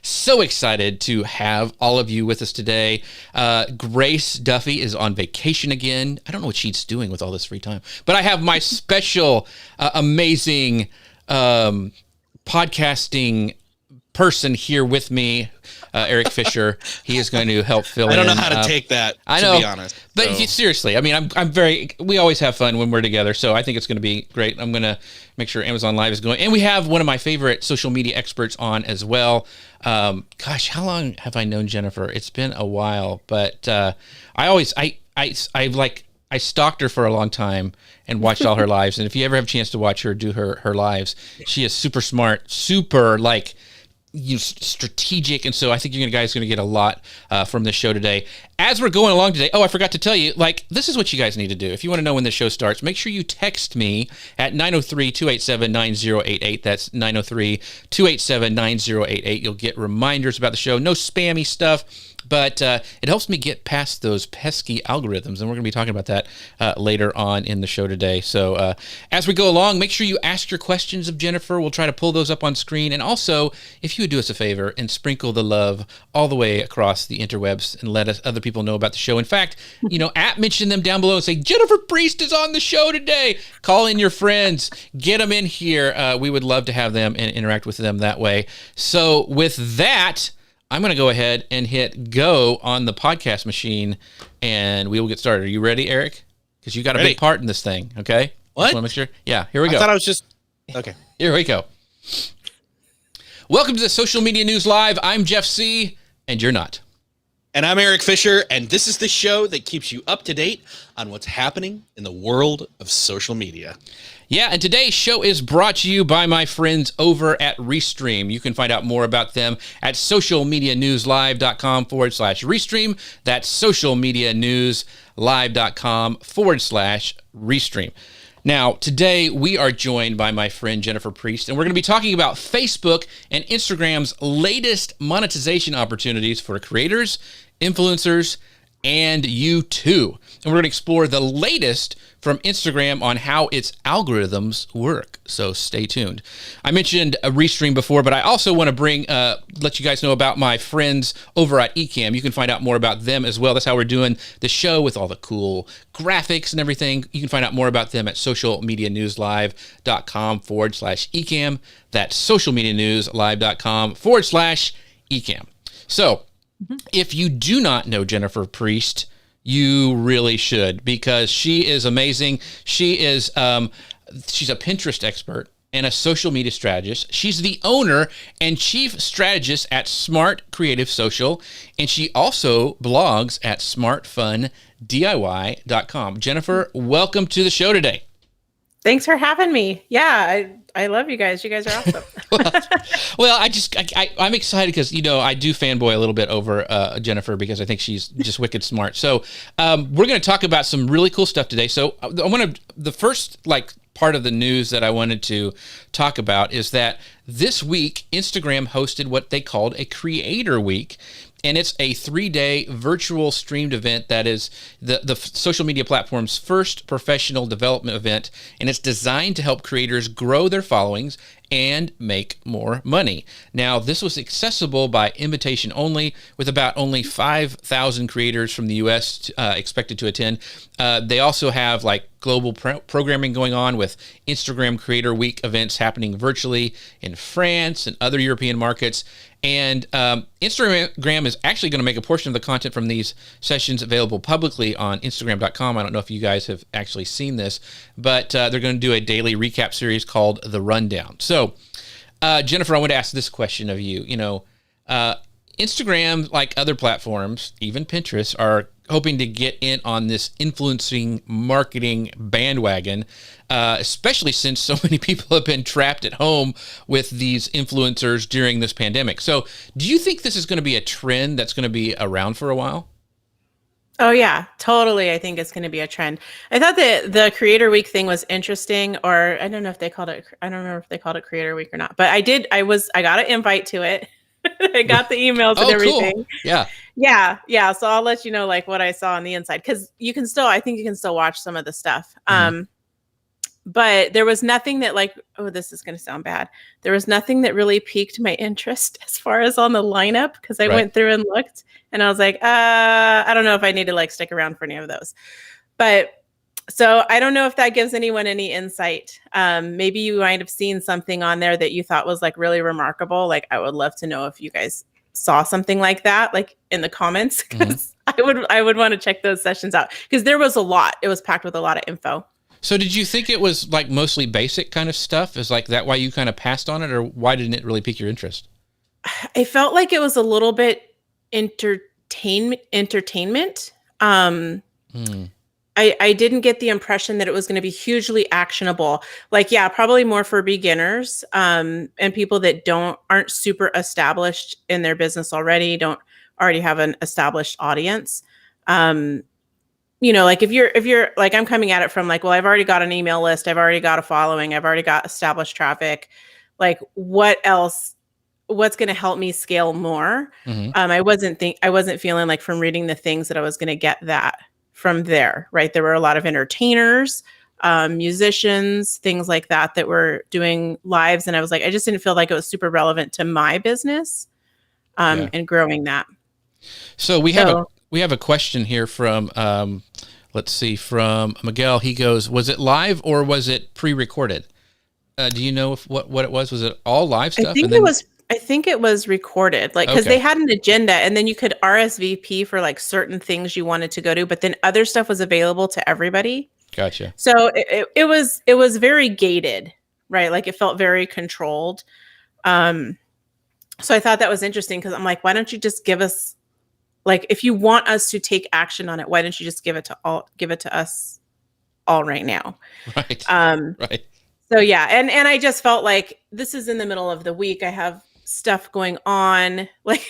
So excited to have all of you with us today. Grace Duffy is on vacation again. I don't know what she's doing with all this free time, but I have my special, amazing podcasting person here with me, ERIK Fisher. He is going to help fill in. I don't know how to take that, I know, to be honest. but seriously, I mean, we always have fun when we're together, so I think it's going to be great. I'm going to make sure Amazon Live is going. And we have one of my favorite social media experts on as well. Gosh, how long have I known Jennifer? It's been a while, but I stalked her for a long time and watched all her lives. And if you ever have a chance to watch her do her lives, she is super smart, super strategic, and so I think you guys are going to get a lot from this show today. As we're going along today, I forgot to tell you, this is what you guys need to do. If you want to know when the show starts, make sure you text me at 903-287-9088. That's 903-287-9088. You'll get reminders about the show. No spammy stuff, but it helps me get past those pesky algorithms, and we're going to be talking about that later on in the show today. So as we go along, make sure you ask your questions of Jennifer. We'll try to pull those up on screen, and also, if you would do us a favor and sprinkle the love all the way across the interwebs and let other people know about the show. In fact, mention them down below and say, Jennifer Priest is on the show today. Call in your friends, get them in here. We would love to have them and interact with them that way. So with that, I'm going to go ahead and hit go on the podcast machine, and we will get started. Are you ready, ERIK? Because you got a big part in this thing, okay? What? Just want to make sure. Yeah, here we go. I thought I was just... Okay. Here we go. Welcome to the Social Media News Live. I'm Jeff C., and you're not. And I'm ERIK Fisher, and this is the show that keeps you up to date on what's happening in the world of social media. Yeah, and today's show is brought to you by my friends over at Restream. You can find out more about them at socialmedianewslive.com/Restream. That's socialmedianewslive.com/Restream. Now, today we are joined by my friend Jennifer Priest, and we're going to be talking about Facebook and Instagram's latest monetization opportunities for creators, influencers, and you too. And we're going to explore the latest from Instagram on how its algorithms work. So stay tuned. I mentioned a Restream before, but I also want to let you guys know about my friends over at Ecamm. You can find out more about them as well. That's how we're doing the show with all the cool graphics and everything. You can find out more about them at socialmedianewslive.com/Ecamm. That's socialmedianewslive.com/Ecamm. So if you do not know Jennifer Priest, you really should, because she is amazing. She is she's a Pinterest expert and a social media strategist. She's the owner and chief strategist at Smart Creative Social, and she also blogs at smartfundiy.com. Jennifer, welcome to the show today. Thanks for having me. Yeah, I love you guys. You guys are awesome. well, I'm excited because, I do fanboy a little bit over Jennifer because I think she's just wicked smart. So we're going to talk about some really cool stuff today. So the first part of the news that I wanted to talk about is that this week, Instagram hosted what they called a Creator Week. And it's a 3-day virtual streamed event that is the social media platform's first professional development event, and it's designed to help creators grow their followings and make more money. Now, this was accessible by invitation only, with about only 5,000 creators from the U.S. Expected to attend. They also have global programming going on with Instagram Creator Week events happening virtually in France and other European markets. And Instagram is actually going to make a portion of the content from these sessions available publicly on Instagram.com. I don't know if you guys have actually seen this, but they're going to do a daily recap series called The Rundown. So, Jennifer, I want to ask this question of you. Instagram, like other platforms, even Pinterest, are hoping to get in on this influencing marketing bandwagon, especially since so many people have been trapped at home with these influencers during this pandemic. So do you think this is going to be a trend that's going to be around for a while? Oh, yeah, totally. I think it's going to be a trend. I thought that the Creator Week thing was interesting, or I don't know if they called it, I don't remember if they called it Creator Week or not, but I got an invite to it. I got the emails and everything. Cool. Yeah. So I'll let you know what I saw on the inside, because I think you can still watch some of the stuff. but there was nothing that like, oh, this is going to sound bad. There was nothing that really piqued my interest as far as on the lineup, because I went through and looked and I was like, I don't know if I need to like stick around for any of those. But so I don't know if that gives anyone any insight. Maybe you might have seen something on there that you thought was like really remarkable. Like, I would love to know if you guys saw something like that, like in the comments, because I would want to check those sessions out, because there was a lot. It was packed with a lot of info. So did you think it was like mostly basic kind of stuff? Is like that why you kind of passed on it, or why didn't it really pique your interest? I felt like it was a little bit entertainment. I didn't get the impression that it was going to be hugely actionable. Like, yeah, probably more for beginners, and people that aren't super established in their business already, don't already have an established audience. Like if you're like, I'm coming at it from like, well, I've already got an email list, I've already got a following, I've already got established traffic. Like, what else? What's going to help me scale more? I wasn't feeling like from reading the things that I was going to get that from there, right? There were a lot of entertainers, musicians, things like that were doing lives. And I was like, I just didn't feel like it was super relevant to my business and growing that. So we have a question here from, from Miguel. He goes, was it live or was it pre-recorded? Do you know what it was? Was it all live stuff? I think it was recorded, like, because they had an agenda, and then you could RSVP for like certain things you wanted to go to, but then other stuff was available to everybody. Gotcha. So it was very gated, right? Like, it felt very controlled. So I thought that was interesting, because I'm like, why don't you just give us, like, if you want us to take action on it, why don't you just give it to us all right now? Right. Right. So yeah, and I just felt like this is in the middle of the week. I have stuff going on. Like,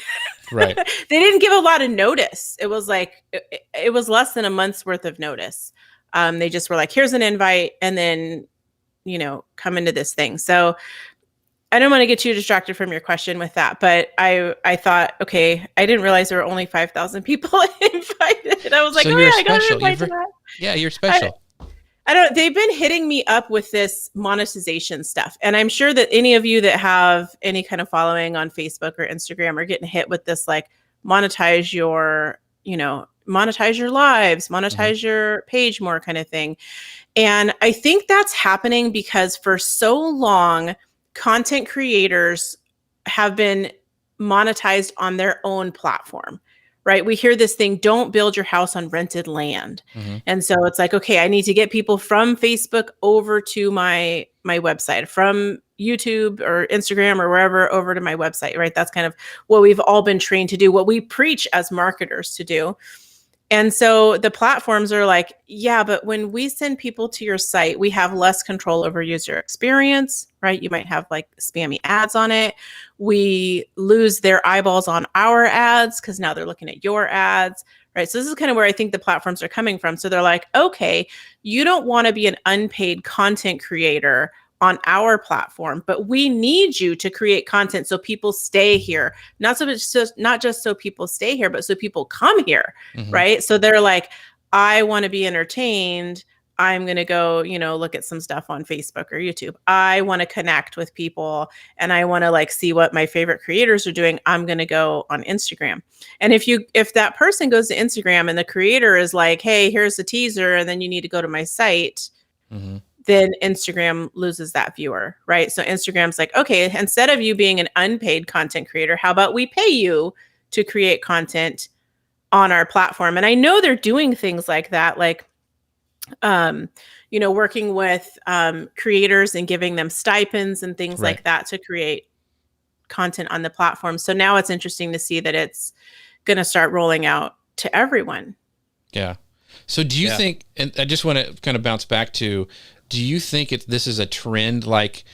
right. They didn't give a lot of notice. It was like, it was less than a month's worth of notice. They just were like, here's an invite, and then, come into this thing. So I don't want to get too distracted from your question with that, but I thought, okay, I didn't realize there were only 5,000 people invited. I was like, so oh yeah, I got to invite to that. Yeah, you're special. They've been hitting me up with this monetization stuff. And I'm sure that any of you that have any kind of following on Facebook or Instagram are getting hit with this, like, monetize your lives, monetize your page more kind of thing. And I think that's happening because for so long, content creators have been monetized on their own platform. Right? We hear this thing, don't build your house on rented land. And so it's like, okay, I need to get people from Facebook over to my website, from YouTube or Instagram or wherever over to my website, right? That's kind of what we've all been trained to do, what we preach as marketers to do. And so the platforms are like, yeah, but when we send people to your site, we have less control over user experience, right? You might have like spammy ads on it. We lose their eyeballs on our ads because now they're looking at your ads, right? So this is kind of where I think the platforms are coming from. So they're like, okay, you don't want to be an unpaid content creator on our platform, but we need you to create content so people stay here. Not just so people stay here, but so people come here, right? So they're like, I want to be entertained. I'm going to go, look at some stuff on Facebook or YouTube. I want to connect with people, and I want to like see what my favorite creators are doing. I'm going to go on Instagram. And if that person goes to Instagram and the creator is like, hey, here's the teaser, and then you need to go to my site, then Instagram loses that viewer, right? So Instagram's like, okay, instead of you being an unpaid content creator, how about we pay you to create content on our platform? And I know they're doing things like that, like, working with creators and giving them stipends and things like that to create content on the platform. So now it's interesting to see that it's going to start rolling out to everyone. Yeah. So do you think, and I just want to kind of bounce back to, do you think this is a trend? Like,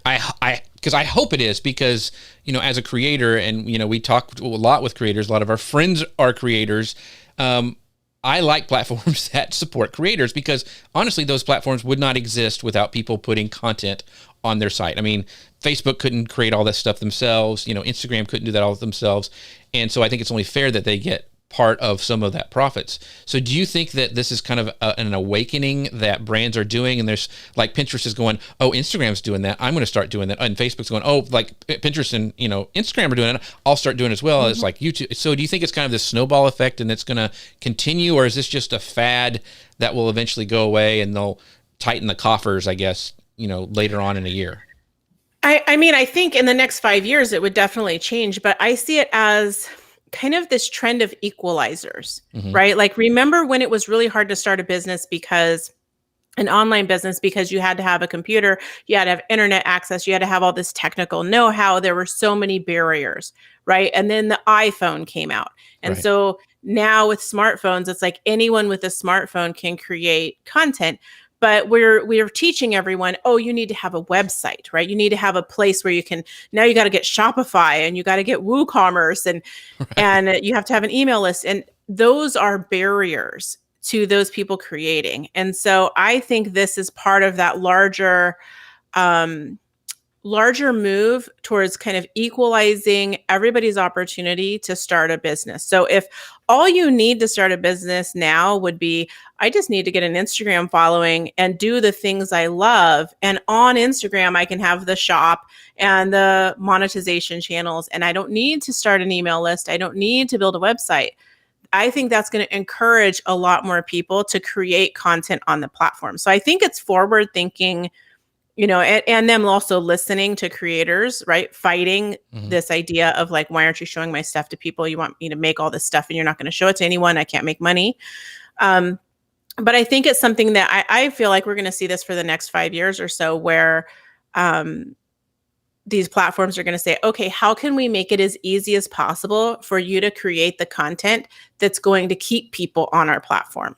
because I hope it is, because, as a creator, and, we talk a lot with creators, a lot of our friends are creators. I like platforms that support creators, because honestly, those platforms would not exist without people putting content on their site. I mean, Facebook couldn't create all that stuff themselves. Instagram couldn't do that all themselves. And so I think it's only fair that they get part of some of that profits. So do you think that this is kind of an awakening that brands are doing, and there's like Pinterest is going, oh, Instagram's doing that, I'm going to start doing that, and Facebook's going, oh, like Pinterest and Instagram are doing it, I'll start doing it as well. It's like YouTube. So do you think it's kind of this snowball effect and it's going to continue, or is this just a fad that will eventually go away and they'll tighten the coffers, I guess, later on in a year? I mean, I think in the next 5 years it would definitely change, but I see it as kind of this trend of equalizers, right? Like, remember when it was really hard to start a business, because an online business, because you had to have a computer, you had to have internet access, you had to have all this technical know-how. There were so many barriers, right? And then the iPhone came out. And so now with smartphones, it's like anyone with a smartphone can create content. But we're teaching everyone, oh, you need to have a website, right? You need to have a place where you can, now you got to get Shopify and you got to get WooCommerce and you have to have an email list. And those are barriers to those people creating. And so I think this is part of that larger move towards kind of equalizing everybody's opportunity to start a business. So if all you need to start a business now would be, I just need to get an Instagram following and do the things I love. And on Instagram, I can have the shop and the monetization channels. And I don't need to start an email list. I don't need to build a website. I think that's going to encourage a lot more people to create content on the platform. So I think it's forward thinking, and them also listening to creators, right? Fighting this idea of like, why aren't you showing my stuff to people? You want me to make all this stuff and you're not going to show it to anyone. I can't make money. But I think it's something that I feel like we're going to see this for the next 5 years or so, where these platforms are going to say, okay, how can we make it as easy as possible for you to create the content that's going to keep people on our platform?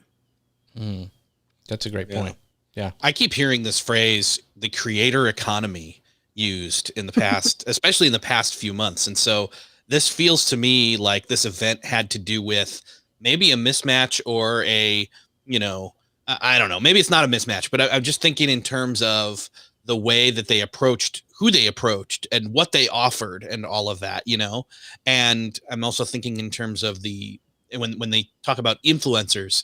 That's a great point. Yeah. I keep hearing this phrase, the creator economy, used in the past, especially in the past few months. And so this feels to me like this event had to do with maybe a mismatch or I don't know, maybe it's not a mismatch, but I'm just thinking in terms of the way that they approached, who they approached and what they offered and all of that, and I'm also thinking in terms of when they talk about influencers,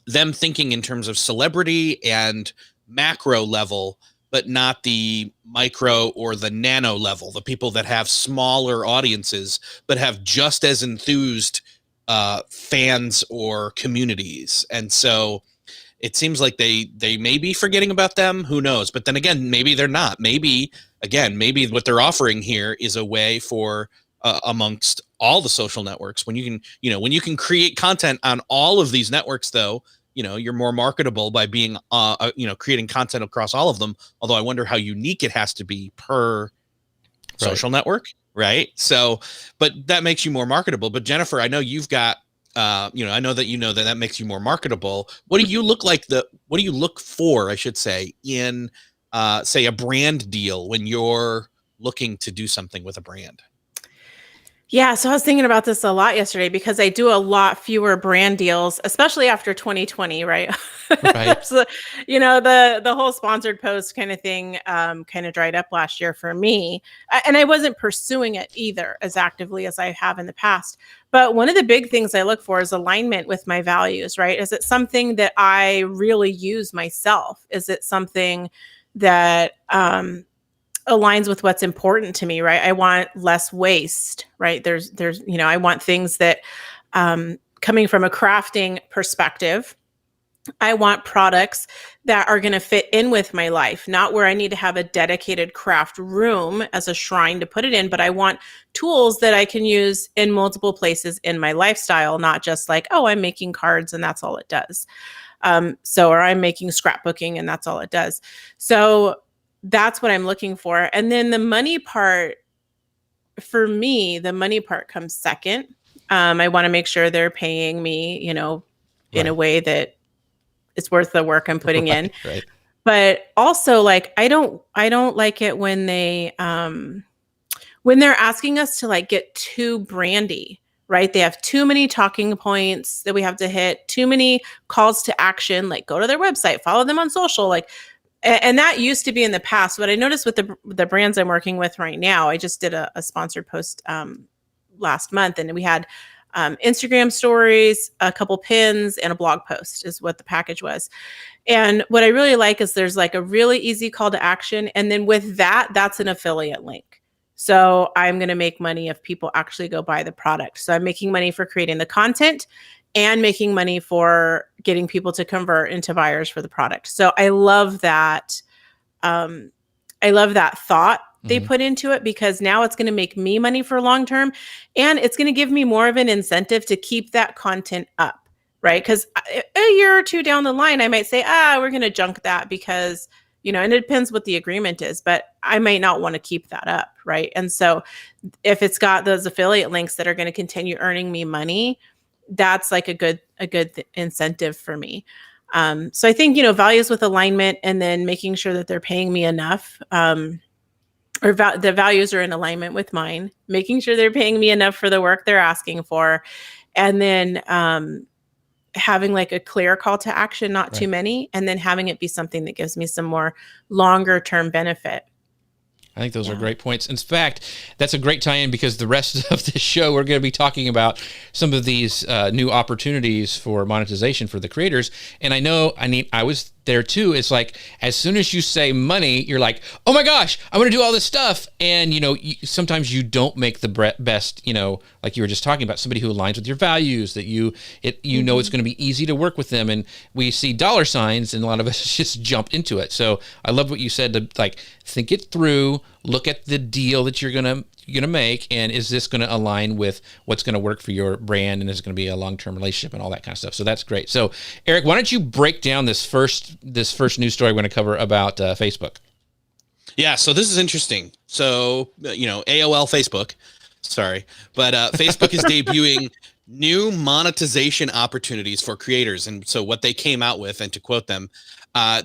them thinking in terms of celebrity and macro level, but not the micro or the nano level, the people that have smaller audiences, but have just as enthused fans or communities. And so it seems like they may be forgetting about them. Who knows? But then again, maybe they're not. Maybe what they're offering here is a way for amongst all the social networks, when you can create content on all of these networks, though, you're more marketable by being creating content across all of them. Although I wonder how unique it has to be per social network, right? So, but that makes you more marketable. But Jennifer, I know you've got I know that makes you more marketable. What do you look for, I should say, in say a brand deal when you're looking to do something with a brand? Yeah, so I was thinking about this a lot yesterday, because I do a lot fewer brand deals, especially after 2020, right? Right. So, the whole sponsored post kind of thing kind of dried up last year for me. And I wasn't pursuing it either as actively as I have in the past. But one of the big things I look for is alignment with my values, right? Is it something that I really use myself? Is it something that aligns with what's important to me, right? I want less waste, right? There's, I want things that, coming from a crafting perspective, I want products that are going to fit in with my life, not where I need to have a dedicated craft room as a shrine to put it in, but I want tools that I can use in multiple places in my lifestyle, not just like, oh, I'm making cards and that's all it does. Or I'm making scrapbooking and that's all it does. So that's what I'm looking for. And then the money part, for me, the money part comes second. I want to make sure they're paying me, in a way that it's worth the work I'm putting in. Right. But also, like, I don't like it when when they're asking us to like get too brandy, right? They have too many talking points that we have to hit, too many calls to action, like go to their website, follow them on social, like. And that used to be in the past. What I noticed with the brands I'm working with right now, I just did a sponsored post last month, and we had Instagram stories, a couple pins, and a blog post is what the package was. And what I really like is there's like a really easy call to action. And then with that, that's an affiliate link. So I'm going to make money if people actually go buy the product. So I'm making money for creating the content and making money for getting people to convert into buyers for the product. So I love that. I love that thought they put into it, because now it's going to make me money for long term, and it's going to give me more of an incentive to keep that content up, right? Because a year or two down the line, I might say, we're going to junk that because, and it depends what the agreement is, but I might not want to keep that up, right? And so if it's got those affiliate links that are going to continue earning me money, that's like a good incentive for me. So I think, values with alignment, and then making sure that they're paying me enough, the values are in alignment with mine, making sure they're paying me enough for the work they're asking for. And then having like a clear call to action, not too many, and then having it be something that gives me some more longer term benefit. I think those are great points. In fact, that's a great tie-in, because the rest of the show, we're going to be talking about some of these new opportunities for monetization for the creators. And I was there too. It's like, as soon as you say money, you're like, oh my gosh, I'm going to do all this stuff. And, sometimes you don't make the best, like you were just talking about, somebody who aligns with your values, that know it's going to be easy to work with them. And we see dollar signs, and a lot of us just jump into it. So I love what you said, to like think it through, look at the deal that you're going to make, and is this going to align with what's going to work for your brand, and is it going to be a long-term relationship and all that kind of stuff. So that's great. So Eric, why don't you break down this first news story we're going to cover about Facebook? Yeah, so this is interesting. So, AOL Facebook, sorry, but Facebook is debuting new monetization opportunities for creators. And so what they came out with, and to quote them,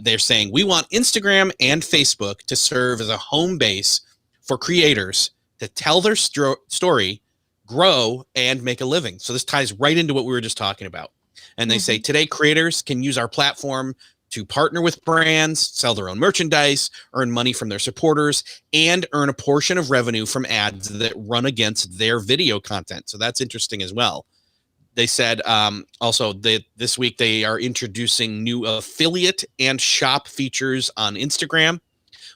they're saying, we want Instagram and Facebook to serve as a home base for creators to tell their story, grow, and make a living. So this ties right into what we were just talking about. And they say, today creators can use our platform to partner with brands, sell their own merchandise, earn money from their supporters, and earn a portion of revenue from ads that run against their video content. So that's interesting as well. They said also this week they are introducing new affiliate and shop features on Instagram.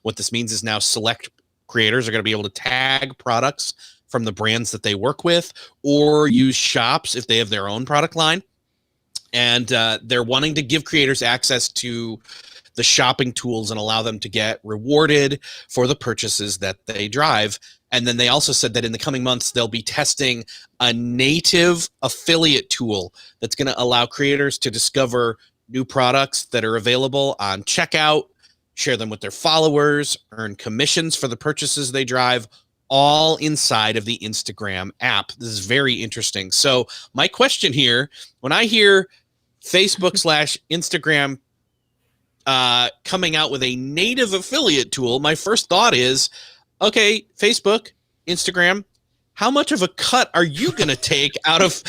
What this means is now select creators are going to be able to tag products from the brands that they work with, or use shops if they have their own product line. And they're wanting to give creators access to the shopping tools and allow them to get rewarded for the purchases that they drive. And then they also said that in the coming months, they'll be testing a native affiliate tool that's going to allow creators to discover new products that are available on checkout, share them with their followers, earn commissions for the purchases they drive, all inside of the Instagram app. This is very interesting. So my question here, when I hear Facebook / Instagram coming out with a native affiliate tool, my first thought is, okay, Facebook, Instagram, how much of a cut are you going to take out of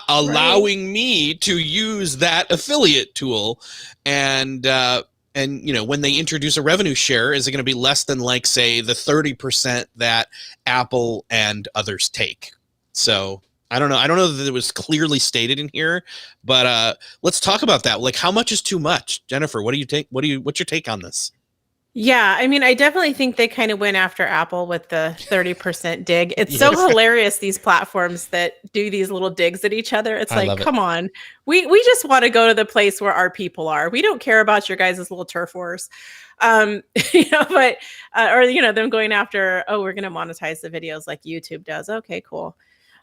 allowing me to use that affiliate tool? And when they introduce a revenue share, is it going to be less than, like, say, the 30% that Apple and others take? So I don't know. I don't know that it was clearly stated in here, but let's talk about that. Like, how much is too much? Jennifer, what do you take? What's your take on this? Yeah, I mean, I definitely think they kind of went after Apple with the 30% dig. It's so hilarious, these platforms that do these little digs at each other. It's like, come on. We just want to go to the place where our people are. We don't care about your guys' little turf wars. But them going after, we're going to monetize the videos like YouTube does. Okay, cool.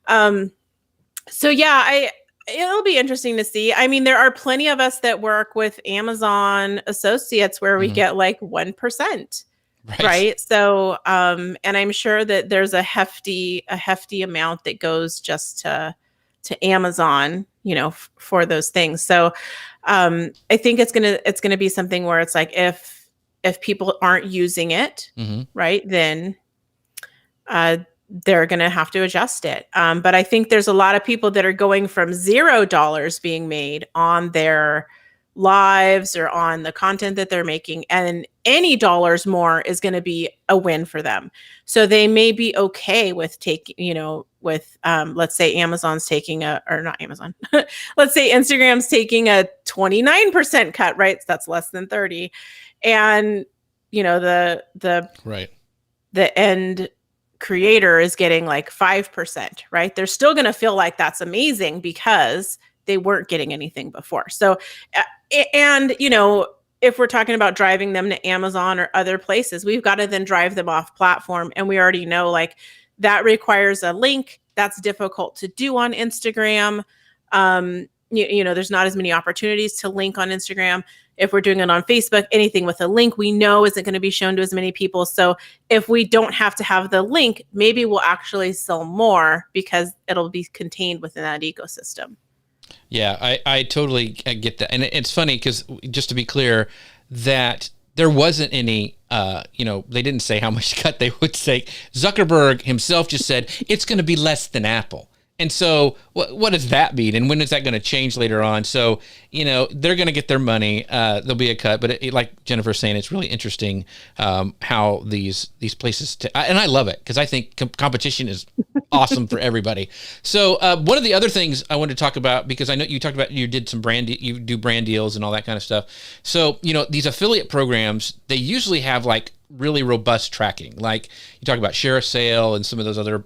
So yeah, it'll be interesting to see. I mean, there are plenty of us that work with Amazon associates where we get like 1%, right? So, and I'm sure that there's a hefty amount that goes just to Amazon, for those things. So, I think it's gonna be something where it's like, if people aren't using it, right, then, they're going to have to adjust it. But I think there's a lot of people that are going from $0 being made on their lives or on the content that they're making, and any dollars more is going to be a win for them. So they may be okay with let's say Amazon's taking or not Amazon, let's say Instagram's taking a 29% cut, right? So that's less than 30. And, Right. the end creator is getting like 5%, right? They're still going to feel like that's amazing because they weren't getting anything before. So, and, if we're talking about driving them to Amazon or other places, we've got to then drive them off platform. And we already know like that requires a link. That's difficult to do on Instagram. There's not as many opportunities to link on Instagram. If we're doing it on Facebook, anything with a link we know isn't going to be shown to as many people. So if we don't have to have the link, maybe we'll actually sell more because it'll be contained within that ecosystem. Yeah, I totally get that. And it's funny because just to be clear, that there wasn't any, they didn't say how much cut they would take. Zuckerberg himself just said, it's going to be less than Apple. And so what does that mean? And when is that going to change later on? So, they're going to get their money. There'll be a cut. But like Jennifer's saying, it's really interesting how these places, and I love it because I think competition is awesome for everybody. So one of the other things I wanted to talk about, because I know you talked about you did some you do brand deals and all that kind of stuff. So, these affiliate programs, they usually have like really robust tracking. Like you talk about Share a Sale and some of those other,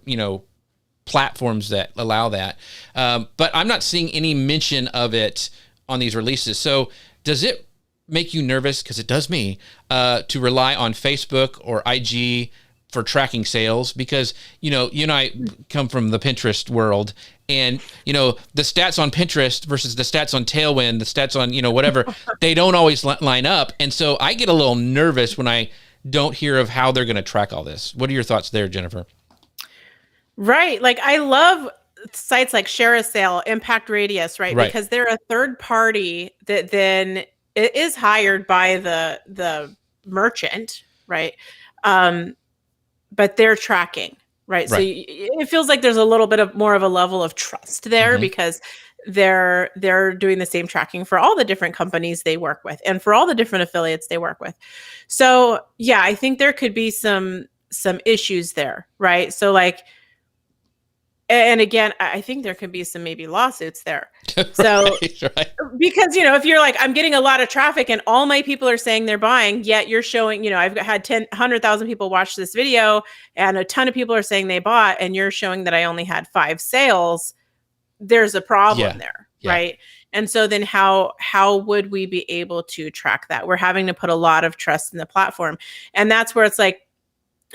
platforms that allow that. But I'm not seeing any mention of it on these releases. So does it make you nervous? Because it does me, to rely on Facebook or IG for tracking sales, because, you and I come from the Pinterest world, and, the stats on Pinterest versus the stats on Tailwind, the stats on, whatever, they don't always line up. And so I get a little nervous when I don't hear of how they're going to track all this. What are your thoughts there, Jennifer? Right. Like I love sites like Share a Sale, Impact Radius, right? Because they're a third party that then it is hired by the merchant, right? But they're tracking, right? So it feels like there's a little bit of more of a level of trust there, because they're doing the same tracking for all the different companies they work with and for all the different affiliates they work with. So yeah, I think there could be some issues there, right? So like, and again, I think there could be some maybe lawsuits there. So, right. Because, if you're like, I'm getting a lot of traffic and all my people are saying they're buying, yet you're showing, I've had 100,000 people watch this video and a ton of people are saying they bought, and you're showing that I only had 5 sales. There's a problem there. Yeah. Right. And so then how would we be able to track that? We're having to put a lot of trust in the platform. And that's where it's like,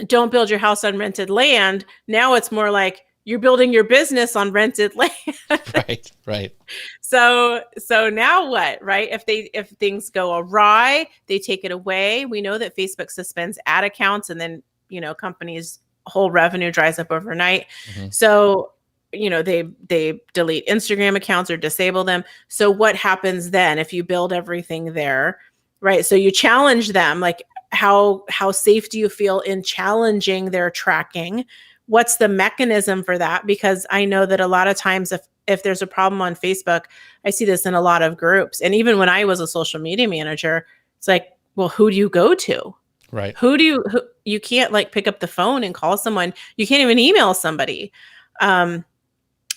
don't build your house on rented land. Now it's more like, you're building your business on rented land. Right. So now what, right? If things go awry, they take it away. We know that Facebook suspends ad accounts, and then, companies' whole revenue dries up overnight. So, they delete Instagram accounts or disable them. So what happens then if you build everything there, right? So you challenge them, like how safe do you feel in challenging their tracking? What's the mechanism for that? Because I know that a lot of times if there's a problem on Facebook, I see this in a lot of groups. And even when I was a social media manager, it's like, well, who do you go to? Right. Who you can't like pick up the phone and call someone. You can't even email somebody.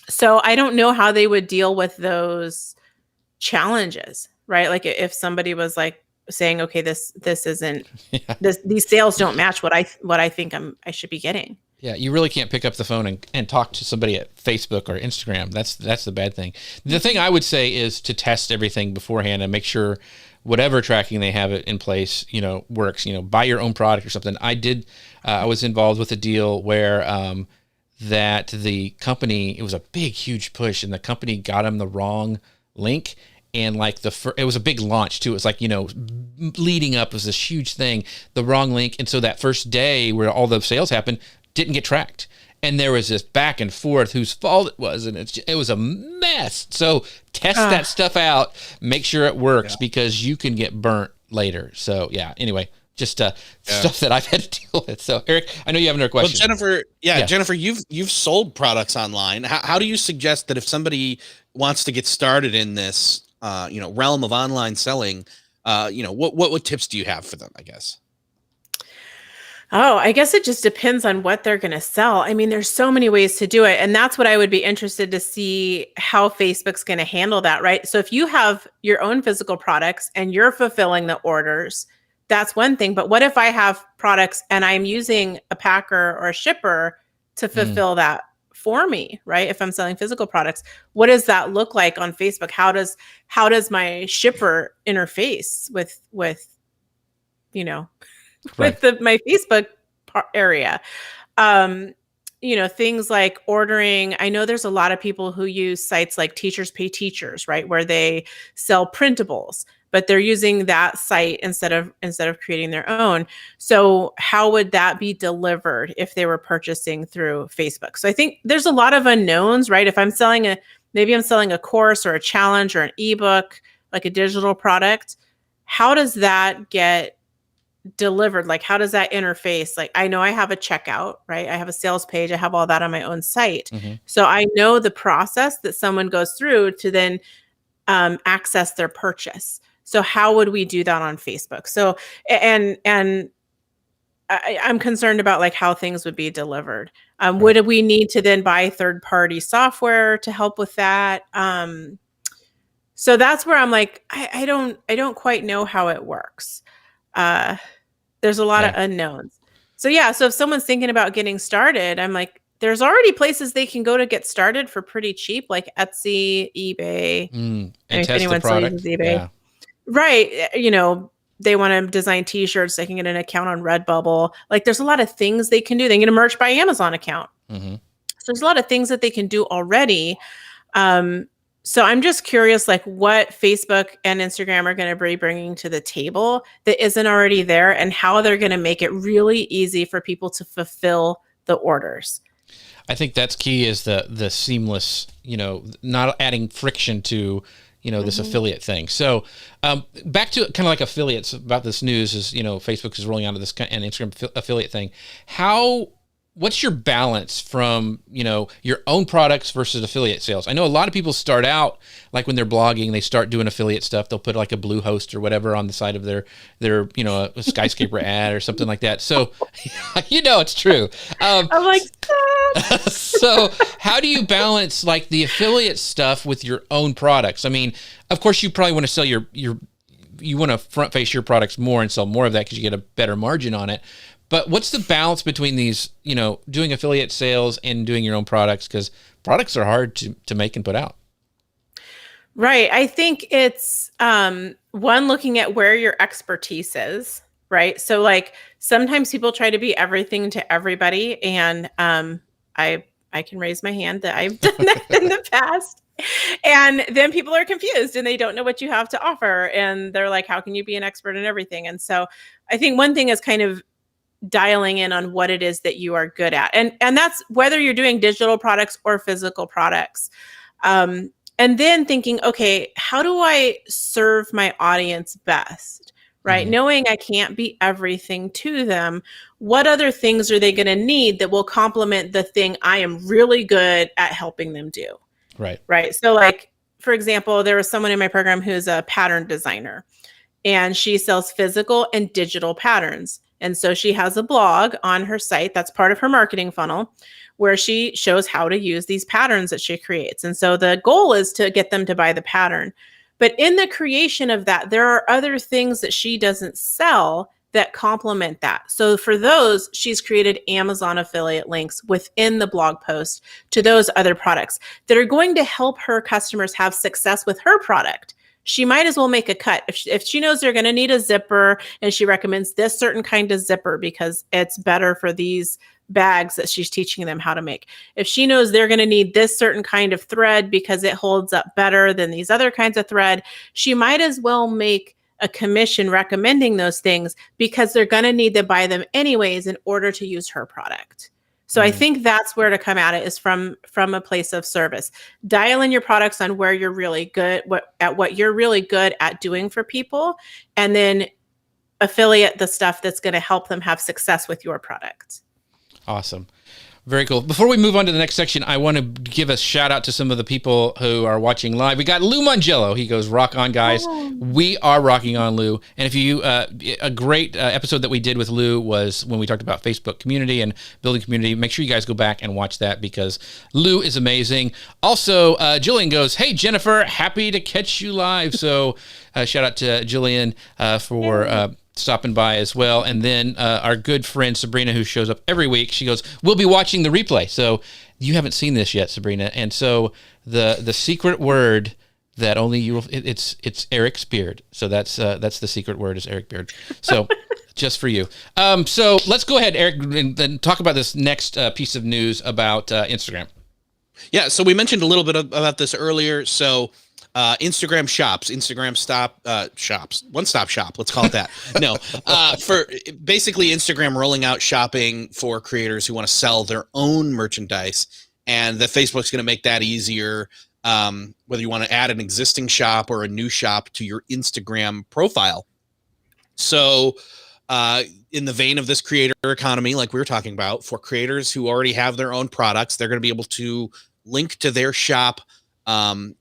So I don't know how they would deal with those challenges, right? Like if somebody was like saying, okay, this isn't, these sales don't match what I think I should be getting. Yeah, you really can't pick up the phone and talk to somebody at Facebook or Instagram. That's the bad thing. The thing I would say is to test everything beforehand and make sure whatever tracking they have it in place, works. Buy your own product or something. I was involved with a deal where that the company, it was a big, huge push, and the company got them the wrong link. And like it was a big launch too. It was like, leading up was this huge thing, the wrong link. And so that first day where all the sales happened, didn't get tracked. And there was this back and forth whose fault it was. And it was a mess. So test that stuff out, make sure it works, because you can get burnt later. So yeah, anyway, just stuff that I've had to deal with. So ERIK, I know you have another question. Well, Jennifer, you've sold products online. How do you suggest that if somebody wants to get started in this, realm of online selling, what tips do you have for them, I guess? Oh, I guess it just depends on what they're going to sell. I mean, there's so many ways to do it. And that's what I would be interested to see how Facebook's going to handle that, right? So if you have your own physical products and you're fulfilling the orders, that's one thing. But what if I have products and I'm using a packer or a shipper to fulfill that for me, right? If I'm selling physical products, what does that look like on Facebook? How does my shipper interface with you know Right. with my Facebook area. Um, things like ordering. I know there's a lot of people who use sites like Teachers Pay Teachers, right, where they sell printables, but they're using that site instead of creating their own. So how would that be delivered if they were purchasing through Facebook? So I think there's a lot of unknowns, right? If maybe I'm selling a course or a challenge or an ebook, like a digital product, how does that get delivered? Like, how does that interface? Like, I know I have a checkout, right? I have a sales page. I have all that on my own site. Mm-hmm. So I know the process that someone goes through to then access their purchase. So how would we do that on Facebook? So, and I'm concerned about like how things would be delivered. Right. Would we need to then buy third party software to help with that? So that's where I'm like, I don't quite know how it works. There's a lot of unknowns. So yeah, so if someone's thinking about getting started, I'm like, there's already places they can go to get started for pretty cheap, like Etsy, eBay. And If test the anyone still product. uses eBay. Yeah. Right. They want to design t-shirts, they can get an account on Redbubble. Like there's a lot of things they can do. They can get a Merch by Amazon account. Mm-hmm. So there's a lot of things that they can do already. So I'm just curious, like what Facebook and Instagram are going to be bringing to the table that isn't already there, and how they're going to make it really easy for people to fulfill the orders. I think that's key, is the seamless, not adding friction to, this affiliate thing. So back to kind of like affiliates about this news is, Facebook is rolling out this and Instagram affiliate thing. What's your balance from, your own products versus affiliate sales? I know a lot of people start out, like when they're blogging, they start doing affiliate stuff. They'll put like a Bluehost or whatever on the side of their a skyscraper ad or something like that. So, it's true. I'm like, so how do you balance like the affiliate stuff with your own products? I mean, of course you probably want to sell you want to front face your products more and sell more of that because you get a better margin on it. But what's the balance between these, doing affiliate sales and doing your own products? Because products are hard to make and put out. Right. I think it's one, looking at where your expertise is, right? So like sometimes people try to be everything to everybody. And I can raise my hand that I've done that in the past. And then people are confused and they don't know what you have to offer. And they're like, how can you be an expert in everything? And so I think one thing is kind of dialing in on what it is that you are good at. And that's whether you're doing digital products or physical products. And then thinking, okay, how do I serve my audience best? Right? Mm-hmm. Knowing I can't be everything to them, what other things are they going to need that will complement the thing I am really good at helping them do? Right. Right. So like, for example, there was someone in my program who's a pattern designer, and she sells physical and digital patterns. And so she has a blog on her site that's part of her marketing funnel where she shows how to use these patterns that she creates. And so the goal is to get them to buy the pattern. But in the creation of that, there are other things that she doesn't sell that complement that. So for those, she's created Amazon affiliate links within the blog post to those other products that are going to help her customers have success with her product. She might as well make a cut. If she knows they're going to need a zipper and she recommends this certain kind of zipper because it's better for these bags that she's teaching them how to make. If she knows they're going to need this certain kind of thread because it holds up better than these other kinds of thread, she might as well make a commission recommending those things because they're going to need to buy them anyways in order to use her product. So I think that's where to come at it, is from a place of service. Dial in your products on where you're really good, what you're really good at doing for people, and then affiliate the stuff that's going to help them have success with your product. Awesome. Very cool. Before we move on to the next section, I want to give a shout out to some of the people who are watching live. We got Lou Mongello. He goes, "Rock on, guys." Oh. We are rocking on, Lou. And if you, a great episode that we did with Lou was when we talked about Facebook community and building community. Make sure you guys go back and watch that because Lou is amazing. Also, Jillian goes, "Hey, Jennifer, happy to catch you live." So shout out to Jillian for stopping by as well. And then our good friend Sabrina, who shows up every week, she goes, "We'll be watching the replay." So you haven't seen this yet, Sabrina. And so the secret word that only you will, it's Erik's beard. So that's the secret word is Erik beard. So just for you. So let's go ahead, Erik, and then talk about this next piece of news about Instagram. Yeah, so we mentioned a little bit about this earlier. So Instagram shops, shops, one-stop shop, let's call it that. No, for basically Instagram rolling out shopping for creators who want to sell their own merchandise, and that Facebook's going to make that easier, whether you want to add an existing shop or a new shop to your Instagram profile. So in the vein of this creator economy, like we were talking about, for creators who already have their own products, they're going to be able to link to their shop, link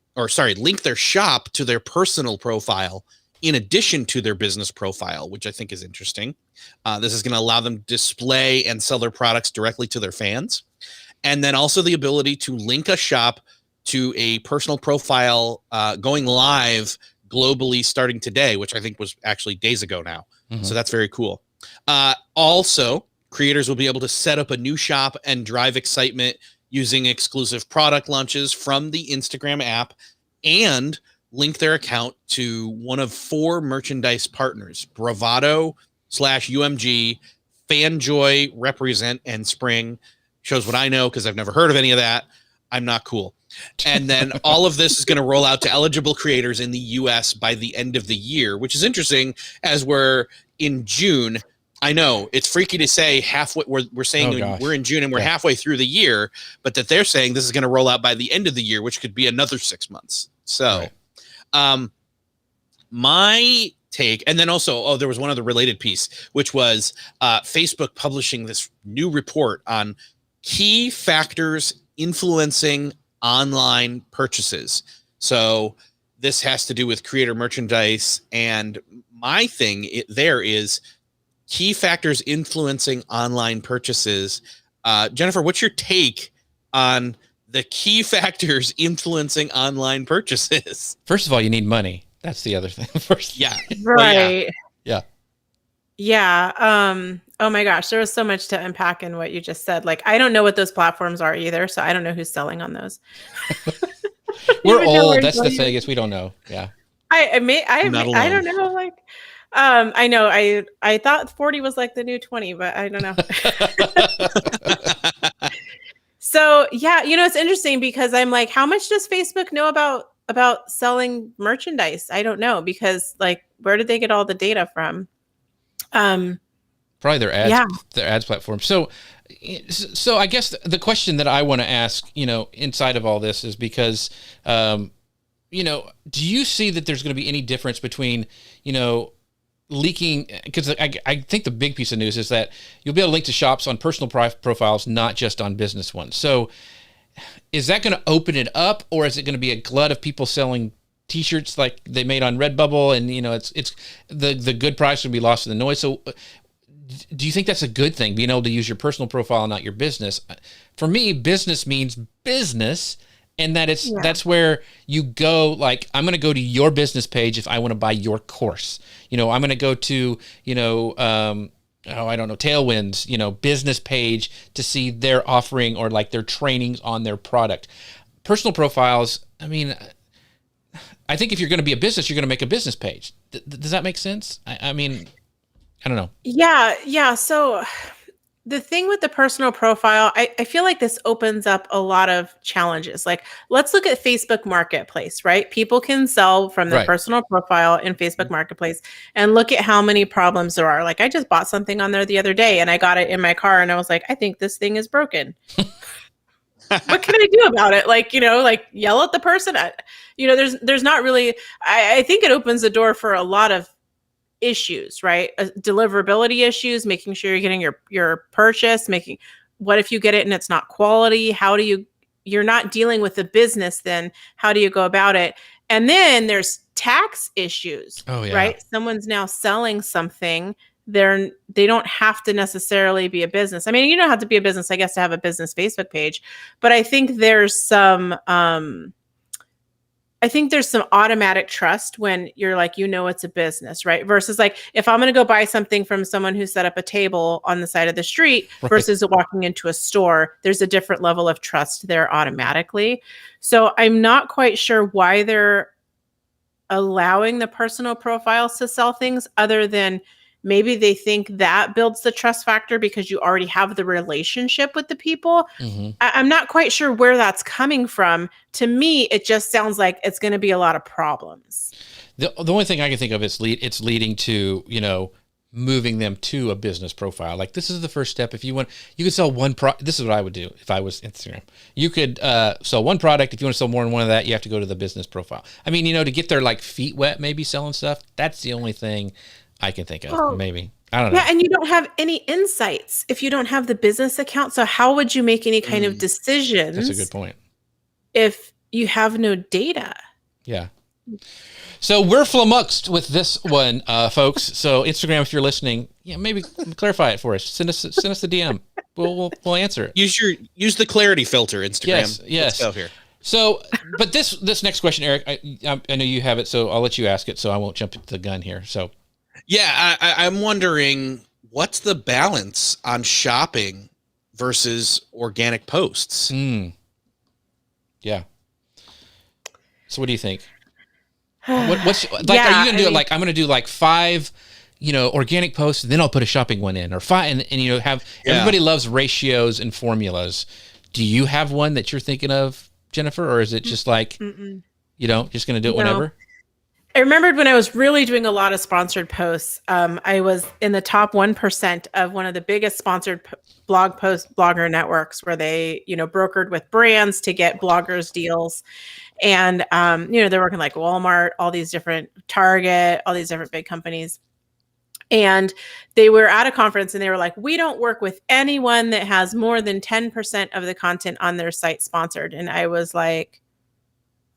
their shop to their personal profile in addition to their business profile, which I think is interesting. This is going to allow them to display and sell their products directly to their fans. And then also the ability to link a shop to a personal profile going live globally starting today, which I think was actually days ago now. Mm-hmm. So that's very cool. Also, creators will be able to set up a new shop and drive excitement using exclusive product launches from the Instagram app and link their account to one of 4 merchandise partners: Bravado/UMG, Fanjoy, Represent, and Spring. Shows what I know because I've never heard of any of that. I'm not cool. And then all of this is going to roll out to eligible creators in the US by the end of the year, which is interesting as we're in June. I know it's freaky to say halfway. We're saying we're in June and we're halfway through the year, but that they're saying this is going to roll out by the end of the year, which could be another 6 months. So, my take, and then also, there was one other related piece, which was Facebook publishing this new report on key factors influencing online purchases. So this has to do with creator merchandise, and my thing there is key factors influencing online purchases. Jennifer, what's your take on the key factors influencing online purchases? First of all, you need money. That's the other thing. First, yeah, right. Well, yeah. Oh my gosh, there was so much to unpack in what you just said. Like, I don't know what those platforms are either, so I don't know who's selling on those. We're old. That's the thing, is we don't know. Yeah. I don't know. Like, I know I thought 40 was like the new 20, but I don't know. So yeah, it's interesting because I'm like, how much does Facebook know about selling merchandise? I don't know, because like, where did they get all the data from? Probably their ads platform. So I guess the question that I want to ask, inside of all this is because, do you see that there's going to be any difference between, leaking? Because I think the big piece of news is that you'll be able to link to shops on personal profiles, not just on business ones. So is that going to open it up, or is it going to be a glut of people selling T-shirts like they made on Redbubble, and it's the good price will be lost in the noise? So do you think that's a good thing, being able to use your personal profile, not your business? For me, business means business, and that's where you go. Like, I'm going to go to your business page if I want to buy your course. I'm going to go to Tailwind's business page to see their offering or like their trainings on their product. Personal profiles, I mean, I think if you're going to be a business, you're going to make a business page. Does that make sense? I mean, I don't know. Yeah. So the thing with the personal profile, I feel like this opens up a lot of challenges. Like, let's look at Facebook Marketplace, right? People can sell from their personal profile in Facebook Marketplace, and look at how many problems there are. Like, I just bought something on there the other day and I got it in my car and I was like, I think this thing is broken. What can I do about it? Like, like yell at the person. There's not really, I think it opens the door for a lot of issues, right? Deliverability issues, making sure you're getting your purchase, what if you get it and it's not quality? You're not dealing with the business then. How do you go about it? And then there's tax issues, Oh yeah. right? Someone's now selling something. They don't have to necessarily be a business. I mean, you don't have to be a business, I guess, to have a business Facebook page, but I think there's some automatic trust when you're like, it's a business, right? Versus like, if I'm going to go buy something from someone who set up a table on the side of the street versus walking into a store, there's a different level of trust there automatically. So I'm not quite sure why they're allowing the personal profiles to sell things, other than maybe they think that builds the trust factor because you already have the relationship with the people. Mm-hmm. I'm not quite sure where that's coming from. To me, it just sounds like it's going to be a lot of problems. The only thing I can think of is it's leading to, moving them to a business profile. Like, this is the first step. If you want, you could sell one this is what I would do if I was Instagram. You could sell one product. If you want to sell more than one of that, you have to go to the business profile. I mean, to get their like feet wet, maybe selling stuff. That's the only thing I can think of. Oh, maybe. I don't know. Yeah, and you don't have any insights if you don't have the business account. So how would you make any kind of decisions? That's a good point. If you have no data. Yeah. So we're flummoxed with this one, folks. So Instagram, if you're listening, maybe clarify it for us. Send us a DM. We'll answer it. Use the clarity filter, Instagram. Yes. Let's go here. So, but this next question, Eric, I know you have it, so I'll let you ask it. So I won't jump the gun here. So. Yeah, I'm wondering, what's the balance on shopping versus organic posts? Yeah. So what do you think? What's like? Are you gonna do it like I'm gonna do like 5, organic posts, and then I'll put a shopping one in, or 5, and have everybody loves ratios and formulas. Do you have one that you're thinking of, Jennifer, or is it just like just gonna do it whenever? I remembered when I was really doing a lot of sponsored posts, I was in the top 1% of one of the biggest sponsored blogger networks, where they, brokered with brands to get bloggers deals. And, they're working like Walmart, all these different Target, all these different big companies. And they were at a conference and they were like, we don't work with anyone that has more than 10% of the content on their site sponsored. And I was like,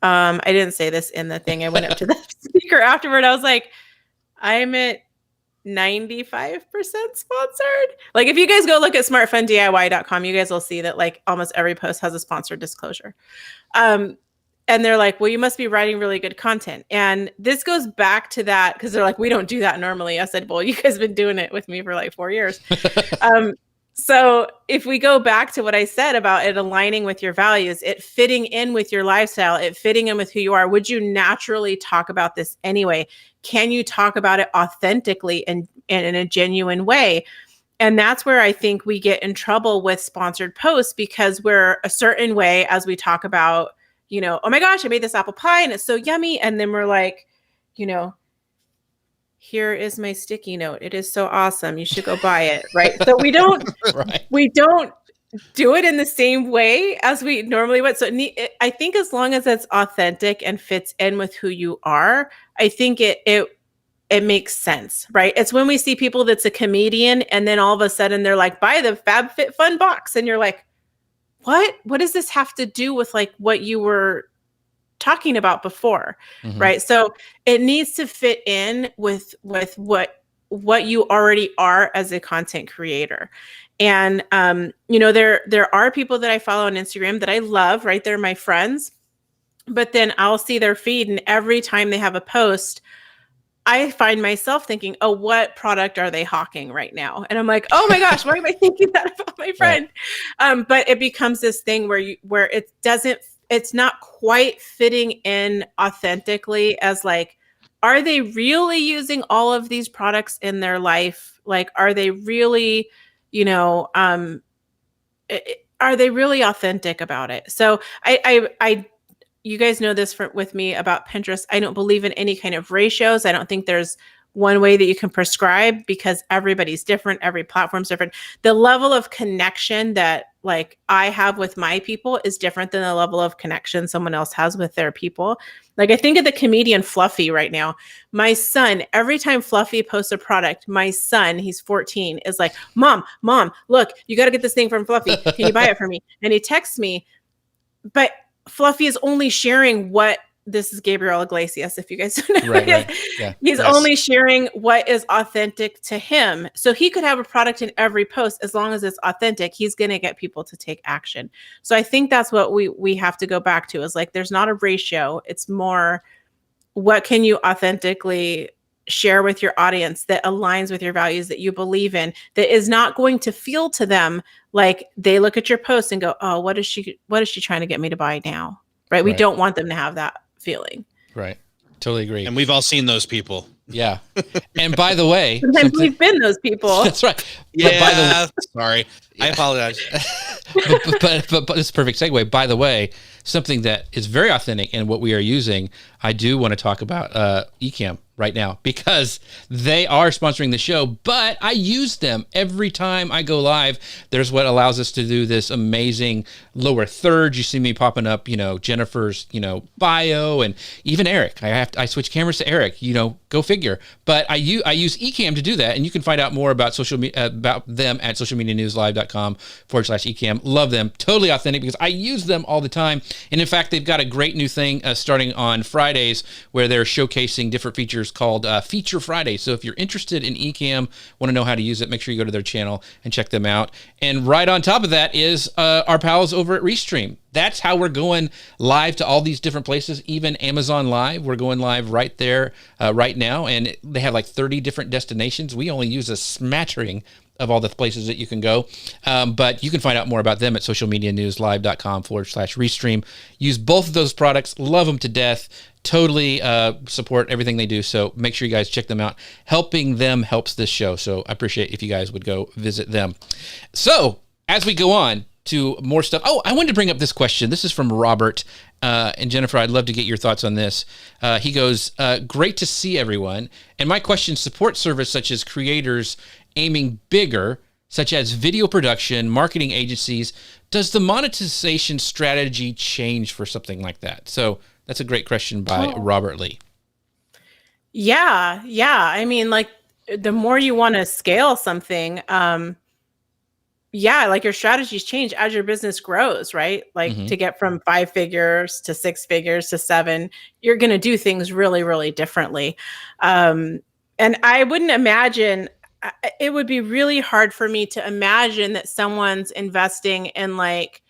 I didn't say this in the thing. I went up to the speaker afterward. I was like, I'm at 95% sponsored. Like, if you guys go look at smartfundiy.com, you guys will see that like almost every post has a sponsored disclosure. And they're like, well, you must be writing really good content. And this goes back to that, because they're like, we don't do that normally. I said, well, you guys have been doing it with me for like 4 years. So if we go back to what I said about it aligning with your values, it fitting in with your lifestyle, it fitting in with who you are, would you naturally talk about this anyway? Can you talk about it authentically and in a genuine way? And that's where I think we get in trouble with sponsored posts, because we're a certain way as we talk about, oh my gosh, I made this apple pie and it's so yummy. And then we're like, here is my sticky note. It is so awesome. You should go buy it. Right. So we don't, we don't do it in the same way as we normally would. So I think as long as it's authentic and fits in with who you are, I think it makes sense. Right. It's when we see people that's a comedian and then all of a sudden they're like, buy the FabFitFun box. And you're like, what does this have to do with like what you were talking about before? Right? So it needs to fit in with what you already are as a content creator. And there are people that I follow on Instagram that I love, right? They're my friends. But then I'll see their feed, and every time they have a post, I find myself thinking, oh, what product are they hawking right now? And I'm like, oh my gosh, why am I thinking that about my friend? Right. But it becomes this thing where it's not quite fitting in authentically as like, are they really using all of these products in their life? Like, are they really, are they really authentic about it? So I you guys know this with me about Pinterest. I don't believe in any kind of ratios. I don't think there's one way that you can prescribe because everybody's different, every platform's different. The level of connection that like I have with my people is different than the level of connection someone else has with their people. Like I think of the comedian Fluffy right now. My son, every time Fluffy posts a product, my son, he's 14, is like, Mom, look, you got to get this thing from Fluffy. Can you buy it for me? And he texts me, but Fluffy is only sharing what this is Gabriel Iglesias, if you guys don't know. Right. Yeah. He's only sharing what is authentic to him. So he could have a product in every post as long as it's authentic. He's going to get people to take action. So I think that's what we have to go back to is like, there's not a ratio. It's more, what can you authentically share with your audience that aligns with your values that you believe in, that is not going to feel to them like they look at your post and go, oh, what is she trying to get me to buy now? Right. We don't want them to have that feeling. Right. Totally agree. And we've all seen those people. Yeah. And by the way, sometimes we've been those people. That's right. Yeah. But by the sorry. I apologize. but it's a perfect segue. By the way, something that is very authentic and what we are using, I do want to talk about Ecamm right now because they are sponsoring the show, but I use them every time I go live. There's what allows us to do this amazing lower third. You see me popping up, Jennifer's, bio, and even ERIK. I switch cameras to ERIK, go figure. But I use Ecamm to do that, and you can find out more about about them at socialmedianewslive.com/Ecamm. Love them. Totally authentic because I use them all the time. And in fact, they've got a great new thing starting on Fridays where they're showcasing different features called Feature Friday. So if you're interested in Ecamm, want to know how to use it, make sure you go to their channel and check them out. And right on top of that is our pals over at Restream. That's how we're going live to all these different places, even Amazon Live. We're going live right there right now, and they have like 30 different destinations. We only use a smattering of all the places that you can go. But you can find out more about them at socialmedianewslive.com/Restream. Use both of those products. Love them to death. Totally support everything they do. So make sure you guys check them out. Helping them helps this show. So I appreciate if you guys would go visit them. So as we go on to more stuff. Oh, I wanted to bring up this question. This is from Robert. And Jennifer, I'd love to get your thoughts on this. He goes, great to see everyone. And my question, support service such as creators aiming bigger, such as video production, marketing agencies, does the monetization strategy change for something like that? So that's a great question by Robert Lee. Yeah. I mean, like the more you want to scale something, like your strategies change as your business grows, right? Like to get from 5 figures to 6 figures to 7, you're going to do things really, really differently. And I wouldn't imagine, it would be really hard for me to imagine that someone's investing in like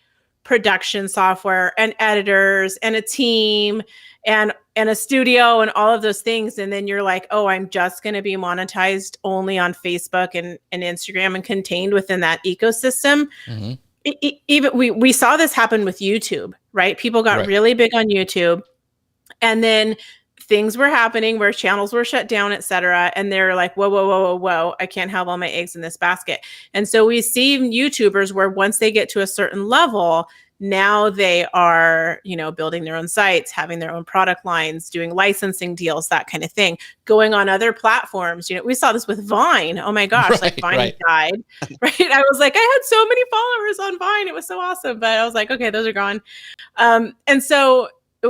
production software and editors and a team and a studio and all of those things. And then you're like, oh, I'm just going to be monetized only on Facebook and Instagram and contained within that ecosystem. Even we saw this happen with YouTube, right? People got really big on YouTube, and then things were happening where channels were shut down, et cetera. And they're like, whoa, I can't have all my eggs in this basket. And so we see YouTubers where once they get to a certain level, now they are, building their own sites, having their own product lines, doing licensing deals, that kind of thing, going on other platforms. We saw this with Vine. Oh my gosh, Vine died, right? I was like, I had so many followers on Vine. It was so awesome. But I was like, okay, those are gone. And so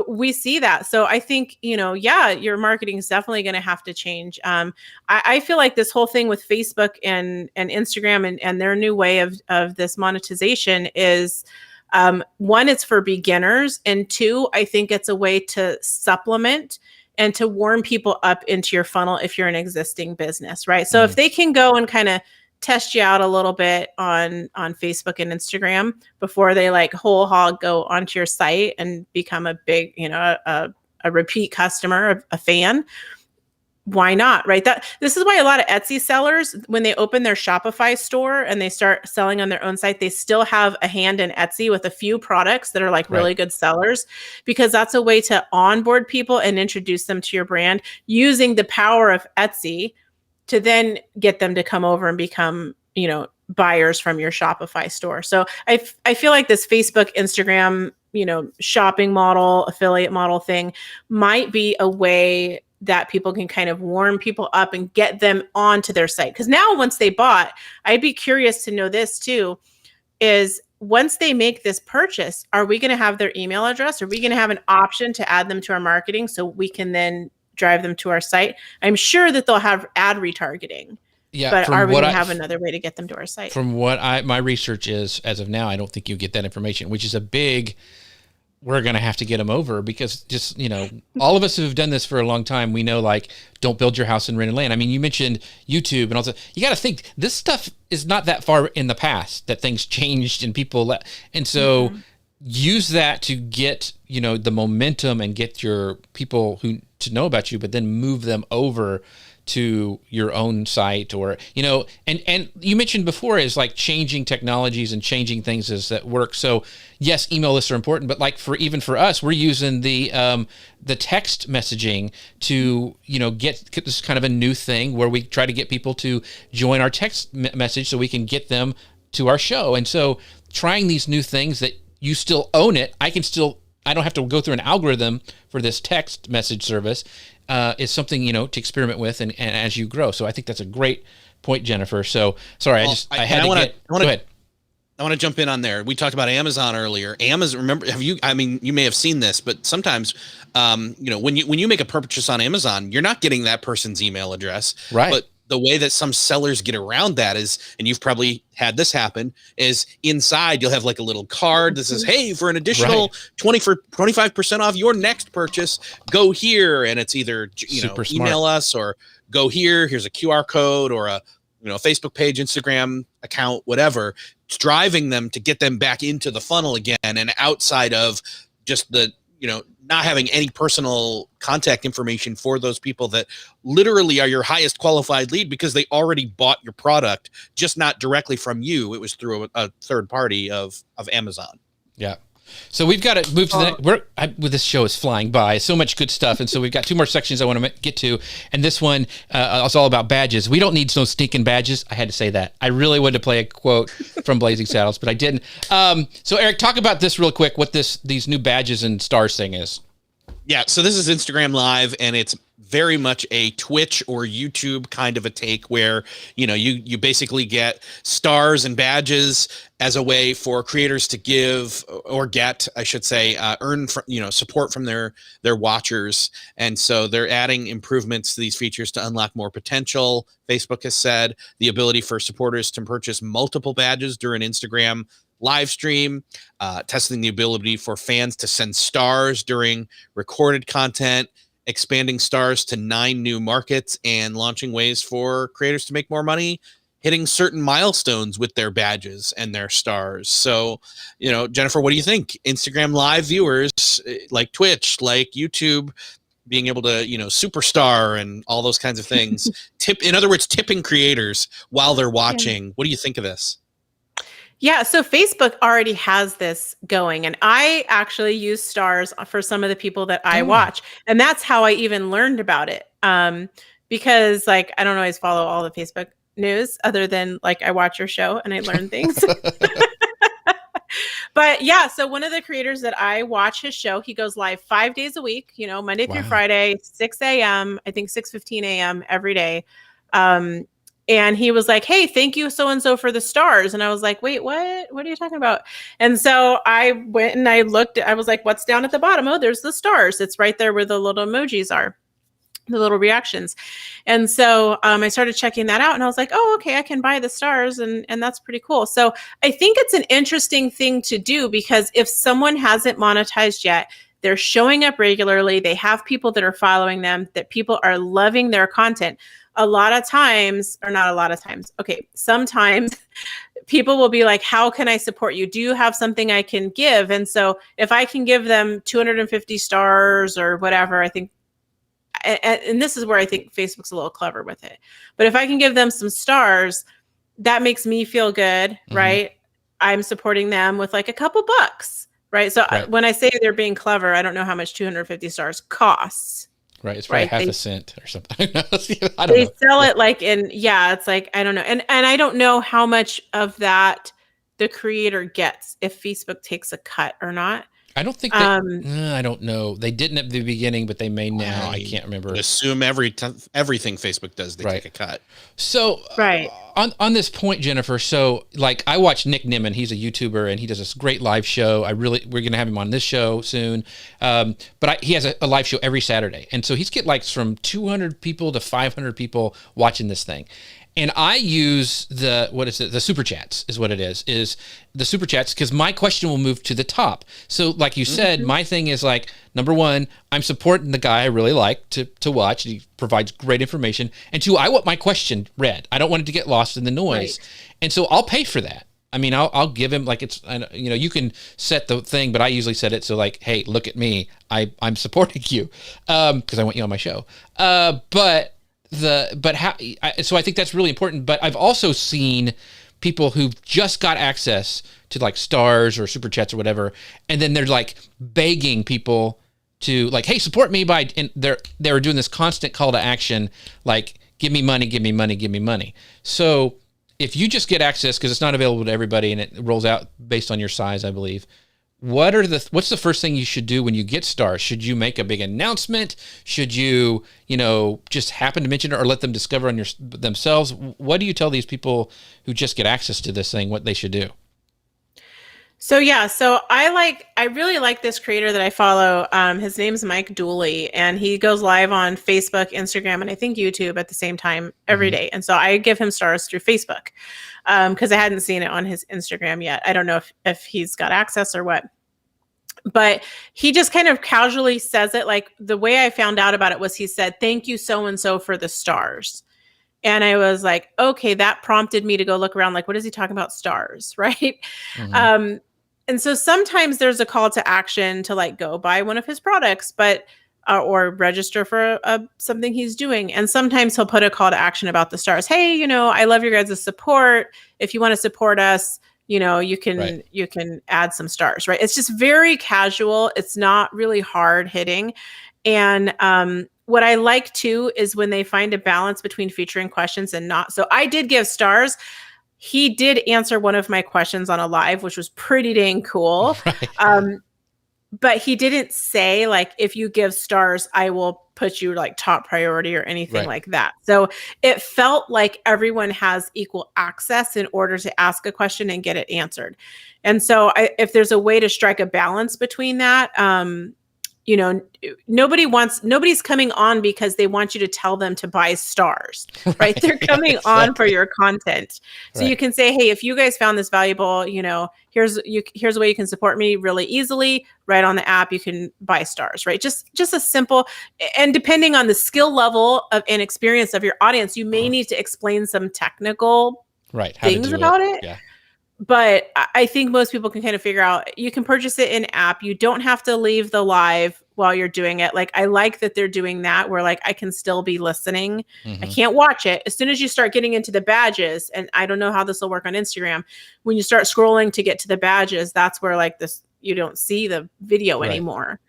we see that. So I think, your marketing is definitely going to have to change. I feel like this whole thing with Facebook and Instagram and their new way of this monetization is, one, it's for beginners. And 2, I think it's a way to supplement and to warm people up into your funnel if you're an existing business, right? So if they can go and kind of test you out a little bit on Facebook and Instagram before they like whole hog go onto your site and become a big, a repeat customer, a fan, why not, right? This is why a lot of Etsy sellers, when they open their Shopify store and they start selling on their own site, they still have a hand in Etsy with a few products that are like really good sellers, because that's a way to onboard people and introduce them to your brand using the power of Etsy to then get them to come over and become, buyers from your Shopify store. So I feel like this Facebook, Instagram, shopping model, affiliate model thing might be a way that people can kind of warm people up and get them onto their site. Because now once they bought, I'd be curious to know this too, is once they make this purchase, are we going to have their email address? Are we going to have an option to add them to our marketing so we can then drive them to our site? I'm sure that they'll have ad retargeting. Yeah, but are we going to have another way to get them to our site? From what my research is, as of now, I don't think you get that information, which is a big, we're going to have to get them over, because just, all of us who have done this for a long time, we know, like, don't build your house in rented land. I mean, you mentioned YouTube and also, you got to think this stuff is not that far in the past that things changed and people and so use that to get, the momentum and get your people who to know about you, but then move them over to your own site, or and you mentioned before is like changing technologies and changing things as that work. So yes, email lists are important, but like for us, we're using the text messaging to get this kind of a new thing where we try to get people to join our text message so we can get them to our show. And so trying these new things that you still own it, I don't have to go through an algorithm for this text message service. Is something to experiment with and as you grow. So I think that's a great point, Jennifer. So sorry, go ahead. I want to jump in on there. We talked about Amazon earlier. Amazon, remember? You may have seen this, but sometimes, when you make a purchase on Amazon, you're not getting that person's email address, right? But the way that some sellers get around that is, and you've probably had this happen, is inside you'll have like a little card that says, "Hey, for an additional 25% off your next purchase, go here." And it's either email us or go here. Here's a QR code or a Facebook page, Instagram account, whatever. It's driving them to get them back into the funnel again, and outside of just the not having any personal contact information for those people that literally are your highest qualified lead because they already bought your product, just not directly from you. It was through a third party of Amazon. Yeah. So we've got to move to the next. This show is flying by. So much good stuff. And so we've got two more sections I want to get to. And this one is all about badges. We don't need no stinking badges. I had to say that. I really wanted to play a quote from Blazing Saddles, but I didn't. So Eric, talk about this real quick, what these new badges and stars thing is. Yeah. So this is Instagram Live, and it's very much a Twitch or YouTube kind of a take where, you basically get stars and badges as a way for creators to give or get, I should say, earn support from their watchers. And so they're adding improvements to these features to unlock more potential. Facebook has said the ability for supporters to purchase multiple badges during Instagram live stream, testing the ability for fans to send stars during recorded content, expanding stars to 9 new markets, and launching ways for creators to make more money hitting certain milestones with their badges and their stars. So, Jennifer, what do you think? Instagram Live viewers, like Twitch, like YouTube, being able to, superstar and all those kinds of things. In other words, tipping creators while they're watching. Yeah. What do you think of this? Yeah, so Facebook already has this going, and I actually use stars for some of the people that I watch, and that's how I even learned about it. Because I don't always follow all the Facebook news, other than I watch your show and I learn things. But yeah, so one of the creators that I watch his show, he goes live 5 days a week, Monday through Friday, 6 a.m., I think 6:15 a.m. every day. And he was like, "Hey, thank you so-and-so for the stars." And I was like, "Wait, what? What are you talking about?" And so I went and I looked, I was like, "What's down at the bottom?" "Oh, there's the stars. It's right there where the little emojis are, the little reactions." And so I started checking that out, and I was like, "Oh, okay, I can buy the stars." And that's pretty cool. So I think it's an interesting thing to do, because if someone hasn't monetized yet, they're showing up regularly, they have people that are following them, that people are loving their content. A lot of times, or not a lot of times, okay, sometimes people will be like, "How can I support you? Do you have something I can give?" And so if I can give them 250 stars or whatever, I think, and this is where I think Facebook's a little clever with it, but if I can give them some stars, that makes me feel good, right? I'm supporting them with a couple bucks, right? So when I say they're being clever, I don't know how much 250 stars costs. Right, it's probably half a cent or something. I don't know. They sell it it's I don't know. And I don't know how much of that the creator gets, if Facebook takes a cut or not. I don't think I don't know. They didn't at the beginning, but they may now. I can't remember. Assume everything Facebook does, they take a cut. So on this point, Jennifer, so like I watch Nick Nimmin. He's a YouTuber and he does this great live show. We're going to have him on this show soon. But he has a live show every Saturday. And so he's get like from 200 people to 500 people watching this thing. And I use the super chats is what it is the super chats, because my question will move to the top. So like you said, my thing is like, number one, I'm supporting the guy I really like to watch. He provides great information. And two, I want my question read. I don't want it to get lost in the noise. Right. And so I'll pay for that. I mean, I'll give him like you can set the thing, but I usually set it so like, hey, look at me. I'm supporting you because I want you on my show. So I think that's really important. But I've also seen people who've just got access to like stars or super chats or whatever, and then they're like begging people to like, hey, support me by, and they're doing this constant call to action, like give me money, give me money, give me money. So if you just get access, because it's not available to everybody and it rolls out based on your size, I believe. What's the first thing you should do when you get stars? Should you make a big announcement? Should you, just happen to mention it or let them discover on themselves? What do you tell these people who just get access to this thing, what they should do? So I really like this creator that I follow. His name's Mike Dooley, and he goes live on Facebook, Instagram, and I think YouTube at the same time every day. And so I give him stars through Facebook because I hadn't seen it on his Instagram yet. I don't know if he's got access or what. But he just kind of casually says it. Like the way I found out about it was he said, "Thank you so-and-so for the stars." And I was like, okay, that prompted me to go look around. Like, what is he talking about? Stars, right? And so sometimes there's a call to action to like go buy one of his products, but or register for something he's doing. And sometimes he'll put a call to action about the stars. Hey, I love your guys' support. If you want to support us, you can add some stars, right? It's just very casual. It's not really hard hitting. And what I like too is when they find a balance between featuring questions and not. So I did give stars. He did answer one of my questions on a live, which was pretty dang cool. Right. But he didn't say like, if you give stars, I will put you like top priority or anything like that. So it felt like everyone has equal access in order to ask a question and get it answered. And so if there's a way to strike a balance between that, nobody's coming on because they want you to tell them to buy stars, right? They're coming on for your content. So you can say, hey, if you guys found this valuable, here's a way you can support me really easily. Right on the app, you can buy stars, right? Just a simple, and depending on the skill level and experience of your audience, you may need to explain some technical things about it. Yeah. But I think most people can kind of figure out, you can purchase it in app. You don't have to leave the live while you're doing it. Like, I like that they're doing that where like, I can still be listening. I can't watch it. As soon as you start getting into the badges, and I don't know how this will work on Instagram, when you start scrolling to get to the badges, that's where like this, you don't see the video anymore.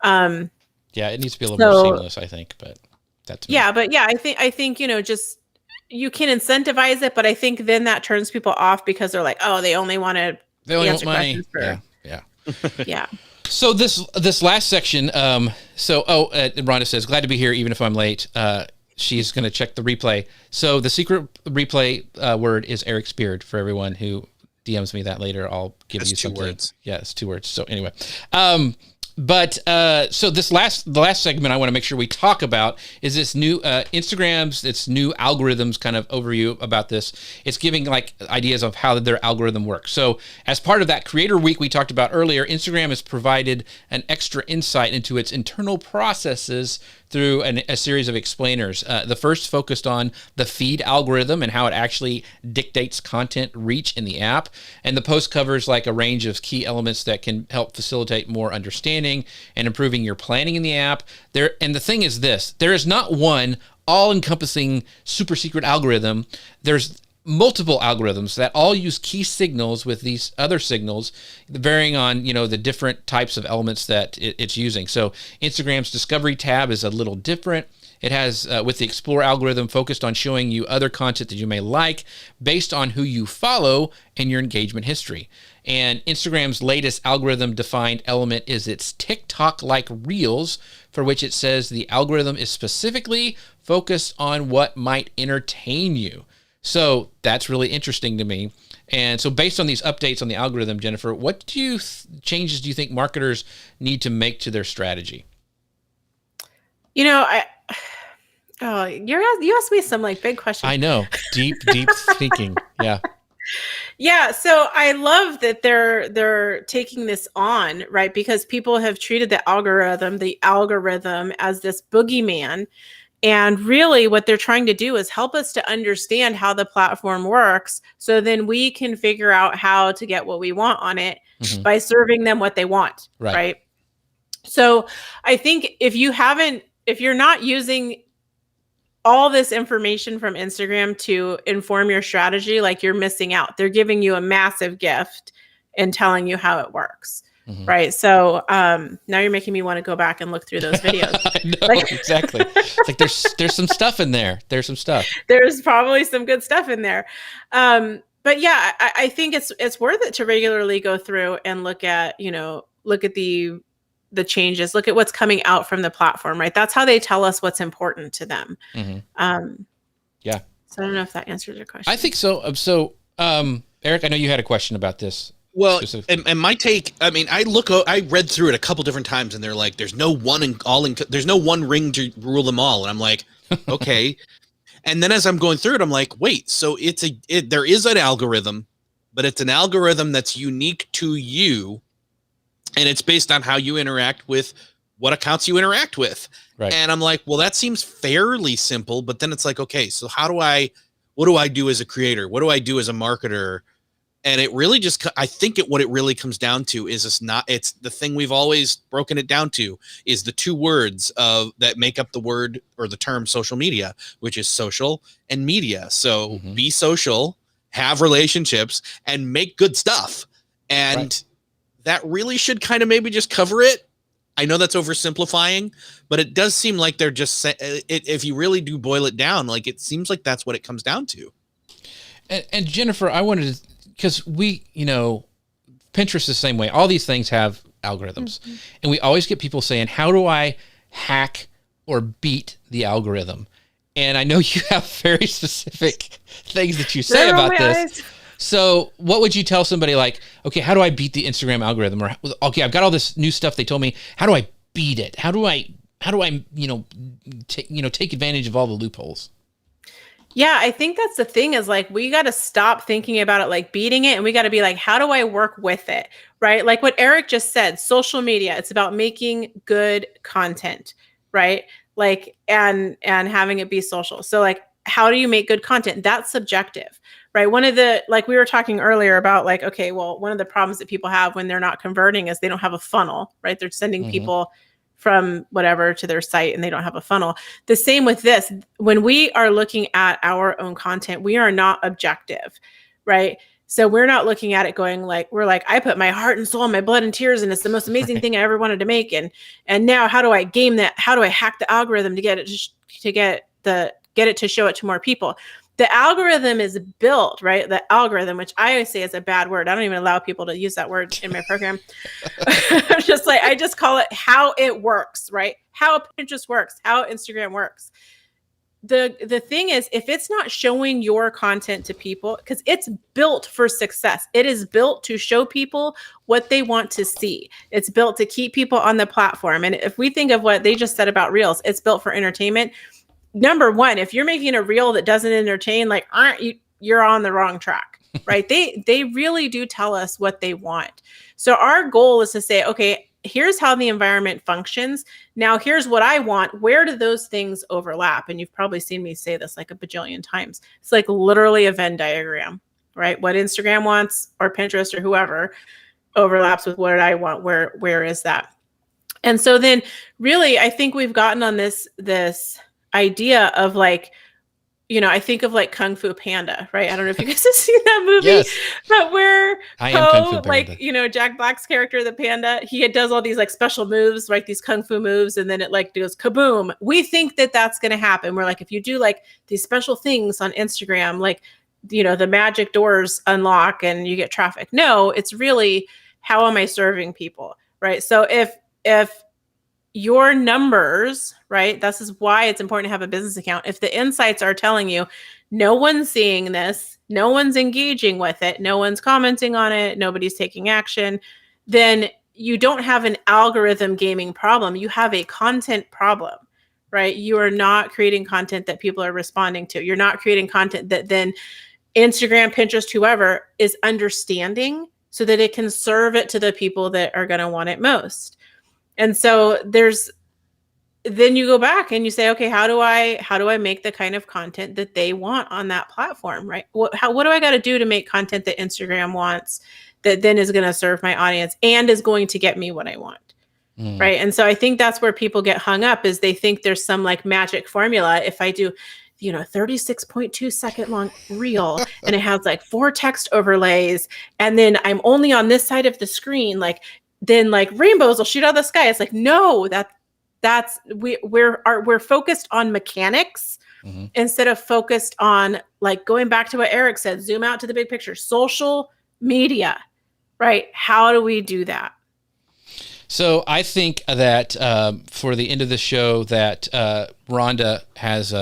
Yeah, it needs to be a little more seamless, I think, but that's me. Yeah, but yeah, I think, just, you can incentivize it, but I think then that turns people off because they're like, oh, they only want money. Yeah. Yeah. So this last section, Rhonda says, glad to be here even if I'm late. She's going to check the replay. So the secret replay word is Erik's beard. For everyone who DMs me that later, I'll give you something. 2 words. Yeah, it's 2 words. So anyway, so the last segment I want to make sure we talk about is this new Instagram's its new algorithms kind of overview about this. It's giving like ideas of how their algorithm works. So as part of that Creator Week we talked about earlier, Instagram has provided an extra insight into its internal processes through a series of explainers. The first focused on the feed algorithm and how it actually dictates content reach in the app. And the post covers like a range of key elements that can help facilitate more understanding and improving your planning in the app. And the thing is this, there is not one all-encompassing super secret algorithm. There's multiple algorithms that all use key signals with these other signals, varying on, the different types of elements that it's using. So Instagram's discovery tab is a little different. It has, with the Explore algorithm, focused on showing you other content that you may like based on who you follow and your engagement history. And Instagram's latest algorithm-defined element is its TikTok-like Reels, for which it says the algorithm is specifically focused on what might entertain you. So that's really interesting to me. And so based on these updates on the algorithm, Jennifer, what changes do you think marketers need to make to their strategy? You asked me some like big questions. I know, deep thinking. Yeah. Yeah, so I love that they're taking this on, right? Because people have treated the algorithm as this boogeyman. And really what they're trying to do is help us to understand how the platform works, so then we can figure out how to get what we want on it by serving them what they want, right? So I think if you're not using all this information from Instagram to inform your strategy, like, you're missing out. They're giving you a massive gift and telling you how it works. Right. So now you're making me want to go back and look through those videos. I know, exactly. It's like there's some stuff in there. There's some stuff. There's probably some good stuff in there. But yeah, I think it's worth it to regularly go through and look at the changes, look at what's coming out from the platform, right? That's how they tell us what's important to them. Yeah. So I don't know if that answers your question. I think so. So, Eric, I know you had a question about this. Well, and my take, I mean, I read through it a couple different times, and they're like, there's no one there's no one ring to rule them all. And I'm like, okay. And then as I'm going through it, I'm like, wait, so there is an algorithm, but it's an algorithm that's unique to you. And it's based on how you interact with what accounts you interact with. Right. And I'm like, well, that seems fairly simple, but then it's like, okay, so what do I do as a creator? What do I do as a marketer? And it really I think what it really comes down to is it's the thing we've always broken it down to, is the two words that make up the word or the term social media, which is social and media. So be social, have relationships, and make good stuff. And that really should kind of maybe just cover it. I know that's oversimplifying, but it does seem like they're just if you really do boil it down, like, it seems like that's what it comes down to. And Jennifer, I wanted to, because Pinterest is the same way. All these things have algorithms, and we always get people saying, how do I hack or beat the algorithm? And I know you have very specific things that you say about this. So what would you tell somebody like, okay, how do I beat the Instagram algorithm? Or, okay, I've got all this new stuff they told me. How do I beat it? How do I take advantage of all the loopholes? Yeah, I think that's the thing, is like, we got to stop thinking about it like beating it, and we got to be like, how do I work with it? Right? Like what Eric just said, social media, it's about making good content, right? Like, and having it be social. So like, how do you make good content? That's subjective, right? One of the, like we were talking earlier about, like, okay, well, one of the problems that people have when they're not converting is they don't have a funnel, right? They're sending people from whatever to their site and they don't have a funnel. The same with this. When we are looking at our own content, we are not objective, right? So we're not looking at it going like, we're like, I put my heart and soul, my blood and tears, and it's the most amazing thing I ever wanted to make. And now how do I game that? How do I hack the algorithm to get it to show it to more people? The algorithm is built, right? The algorithm, which I always say is a bad word. I don't even allow people to use that word in my program. I just call it how it works, right? How Pinterest works, how Instagram works. The thing is, if it's not showing your content to people, because it's built for success. It is built to show people what they want to see. It's built to keep people on the platform. And if we think of what they just said about Reels, it's built for entertainment. Number one, if you're making a reel that doesn't entertain, like, you're on the wrong track, right? They really do tell us what they want. So our goal is to say, okay, here's how the environment functions. Now here's what I want. Where do those things overlap? And you've probably seen me say this like a bajillion times. It's like literally a Venn diagram, right? What Instagram wants, or Pinterest, or whoever, overlaps with what I want. Where is that? And so then really, I think we've gotten on this idea of like, I think of like Kung Fu Panda, right? I don't know if you guys have seen that movie, Yes. but where I am Kung Fu Po, Panda. like, Jack Black's character, the panda, he does all these like special moves, like these Kung Fu moves, and then it like goes kaboom. We think that that's going to happen. We're like, if you do like these special things on Instagram, like, the magic doors unlock and you get traffic. No, it's really, how am I serving people, right? So if your numbers, right? This is why it's important to have a business account. If the insights are telling you no one's seeing this, no one's engaging with it, no one's commenting on it, nobody's taking action, then you don't have an algorithm gaming problem. You have a content problem, right? You are not creating content that people are responding to. You're not creating content that then Instagram, Pinterest, whoever is understanding so that it can serve it to the people that are going to want it most. And so then you go back and you say, okay, how do I make the kind of content that they want on that platform, right? What do I got to do to make content that Instagram wants that then is going to serve my audience and is going to get me what I want, right? And so I think that's where people get hung up, is they think there's some like magic formula. If I do 36.2 second long reel and it has like 4 text overlays, and then I'm only on this side of the screen, like, then like rainbows will shoot out of the sky. It's like, no, we're focused on mechanics instead of focused on, like, going back to what ERIK said, zoom out to the big picture, social media, right? How do we do that? So I think that for the end of the show that Rhonda has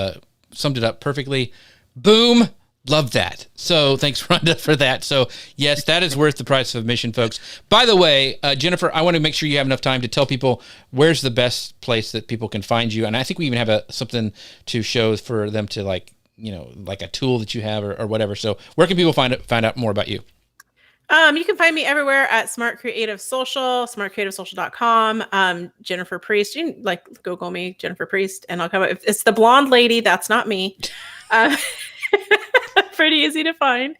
summed it up perfectly. Boom. Love that. So thanks, Rhonda, for that. So yes, that is worth the price of admission, folks. By the way, Jennifer, I want to make sure you have enough time to tell people where's the best place that people can find you. And I think we even have something to show for them to, like, like a tool that you have or whatever. So where can people find out more about you? You can find me everywhere at Smart Creative Social, smartcreativesocial.com. Jennifer Priest, you can like Google me, Jennifer Priest, and I'll come up. If it's the blonde lady, that's not me. Pretty easy to find.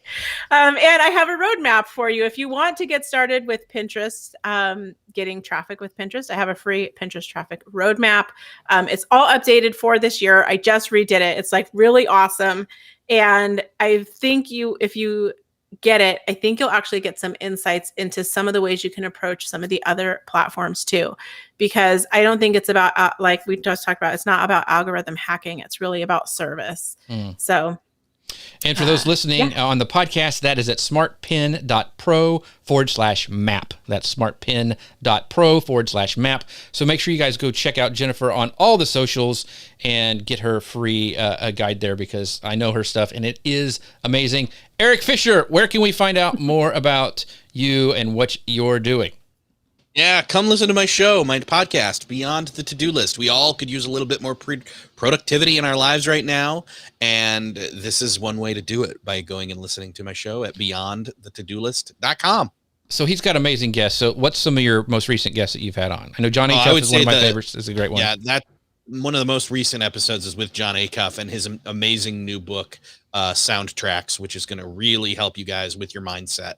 And I have a roadmap for you. If you want to get started with Pinterest, getting traffic with Pinterest, I have a free Pinterest traffic roadmap. It's all updated for this year. I just redid it. It's like really awesome. And I think if you get it, I think you'll actually get some insights into some of the ways you can approach some of the other platforms too, because I don't think it's about, like we just talked about, it's not about algorithm hacking. It's really about service. So, and for those listening on the podcast, that is at smartpin.pro/map. That's smartpin.pro/map. So make sure you guys go check out Jennifer on all the socials and get her free a guide there, because I know her stuff and it is amazing. ERIK Fisher, where can we find out more about you and what you're doing? Yeah, come listen to my show, my podcast, Beyond the To-Do List. We all could use a little bit more productivity in our lives right now, and this is one way to do it, by going and listening to my show at beyondthetodolist.com. So he's got amazing guests. So what's some of your most recent guests that you've had on? I know John Acuff is one of my favorites. Is a great one. Yeah, that one of the most recent episodes is with John Acuff and his amazing new book, Soundtracks, which is going to really help you guys with your mindset.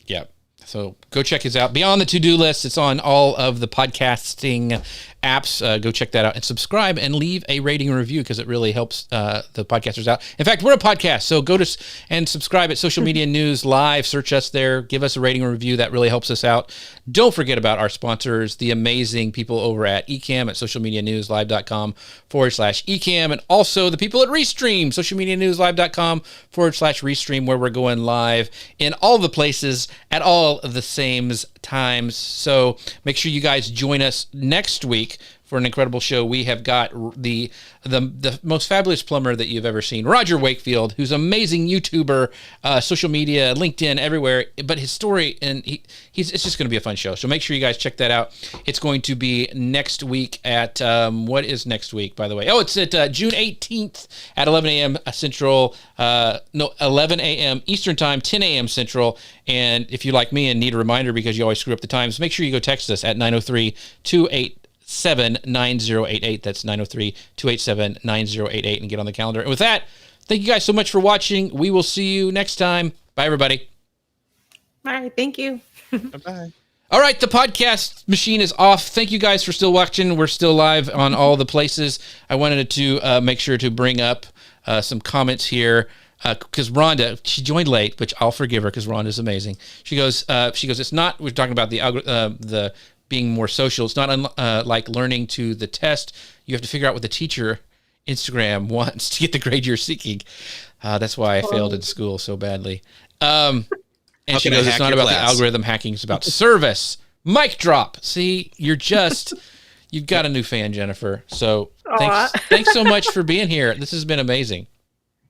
Yeah. So go check his out. Beyond the To-Do List. It's on all of the podcasting apps. Go check that out and subscribe and leave a rating and review, because it really helps the podcasters out. In fact, we're a podcast, so go to and subscribe at Social Media News Live. Search us there. Give us a rating and review. That really helps us out. Don't forget about our sponsors, the amazing people over at eCam at socialmedianewslive.com/eCam, and also the people at Restream, socialmedianewslive.com/Restream, where we're going live in all the places at all of the same times. So make sure you guys join us next week for an incredible show. We have got the most fabulous plumber that you've ever seen, Roger Wakefield, who's an amazing YouTuber, social media, LinkedIn, everywhere. But his story, and it's just going to be a fun show. So make sure you guys check that out. It's going to be next week at, what is next week, by the way? Oh, it's at June 18th at 11 a.m. Central, 11 a.m. Eastern Time, 10 a.m. Central. And if you like me and need a reminder because you always screw up the times, make sure you go text us at 903-287-9088. That's 903-287-9088 and get on the calendar. And with that, thank you guys so much for watching. We will see you next time. Bye, everybody. All right. Thank you. Bye-bye. All right, the podcast machine is off. Thank you guys for still watching. We're still live on all the places. I wanted to make sure to bring up some comments here. Because Rhonda, she joined late, which I'll forgive her because Rhonda's amazing. She goes, it's not, we're talking about the being more social. It's not like learning to the test. You have to figure out what the teacher Instagram wants to get the grade you're seeking. That's why I failed in school so badly. And she goes, it's not about the algorithm hacking. It's about service. Mic drop. See, you've got a new fan, Jennifer. So thanks so much for being here. This has been amazing.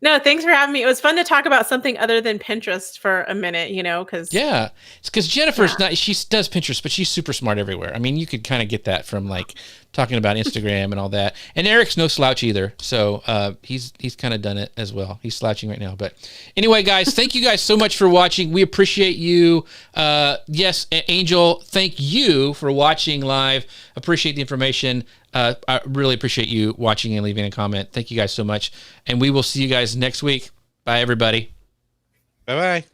No, thanks for having me. It was fun to talk about something other than Pinterest for a minute, because it's because Jennifer's not. She does Pinterest, but she's super smart everywhere. I mean, you could kind of get that from like talking about Instagram and all that. And Erik's no slouch either, so he's kind of done it as well. He's slouching right now, but anyway, guys, thank you guys so much for watching. We appreciate you. Yes, Angel, thank you for watching live. Appreciate the information. I really appreciate you watching and leaving a comment. Thank you guys so much. And we will see you guys next week. Bye, everybody. Bye-bye.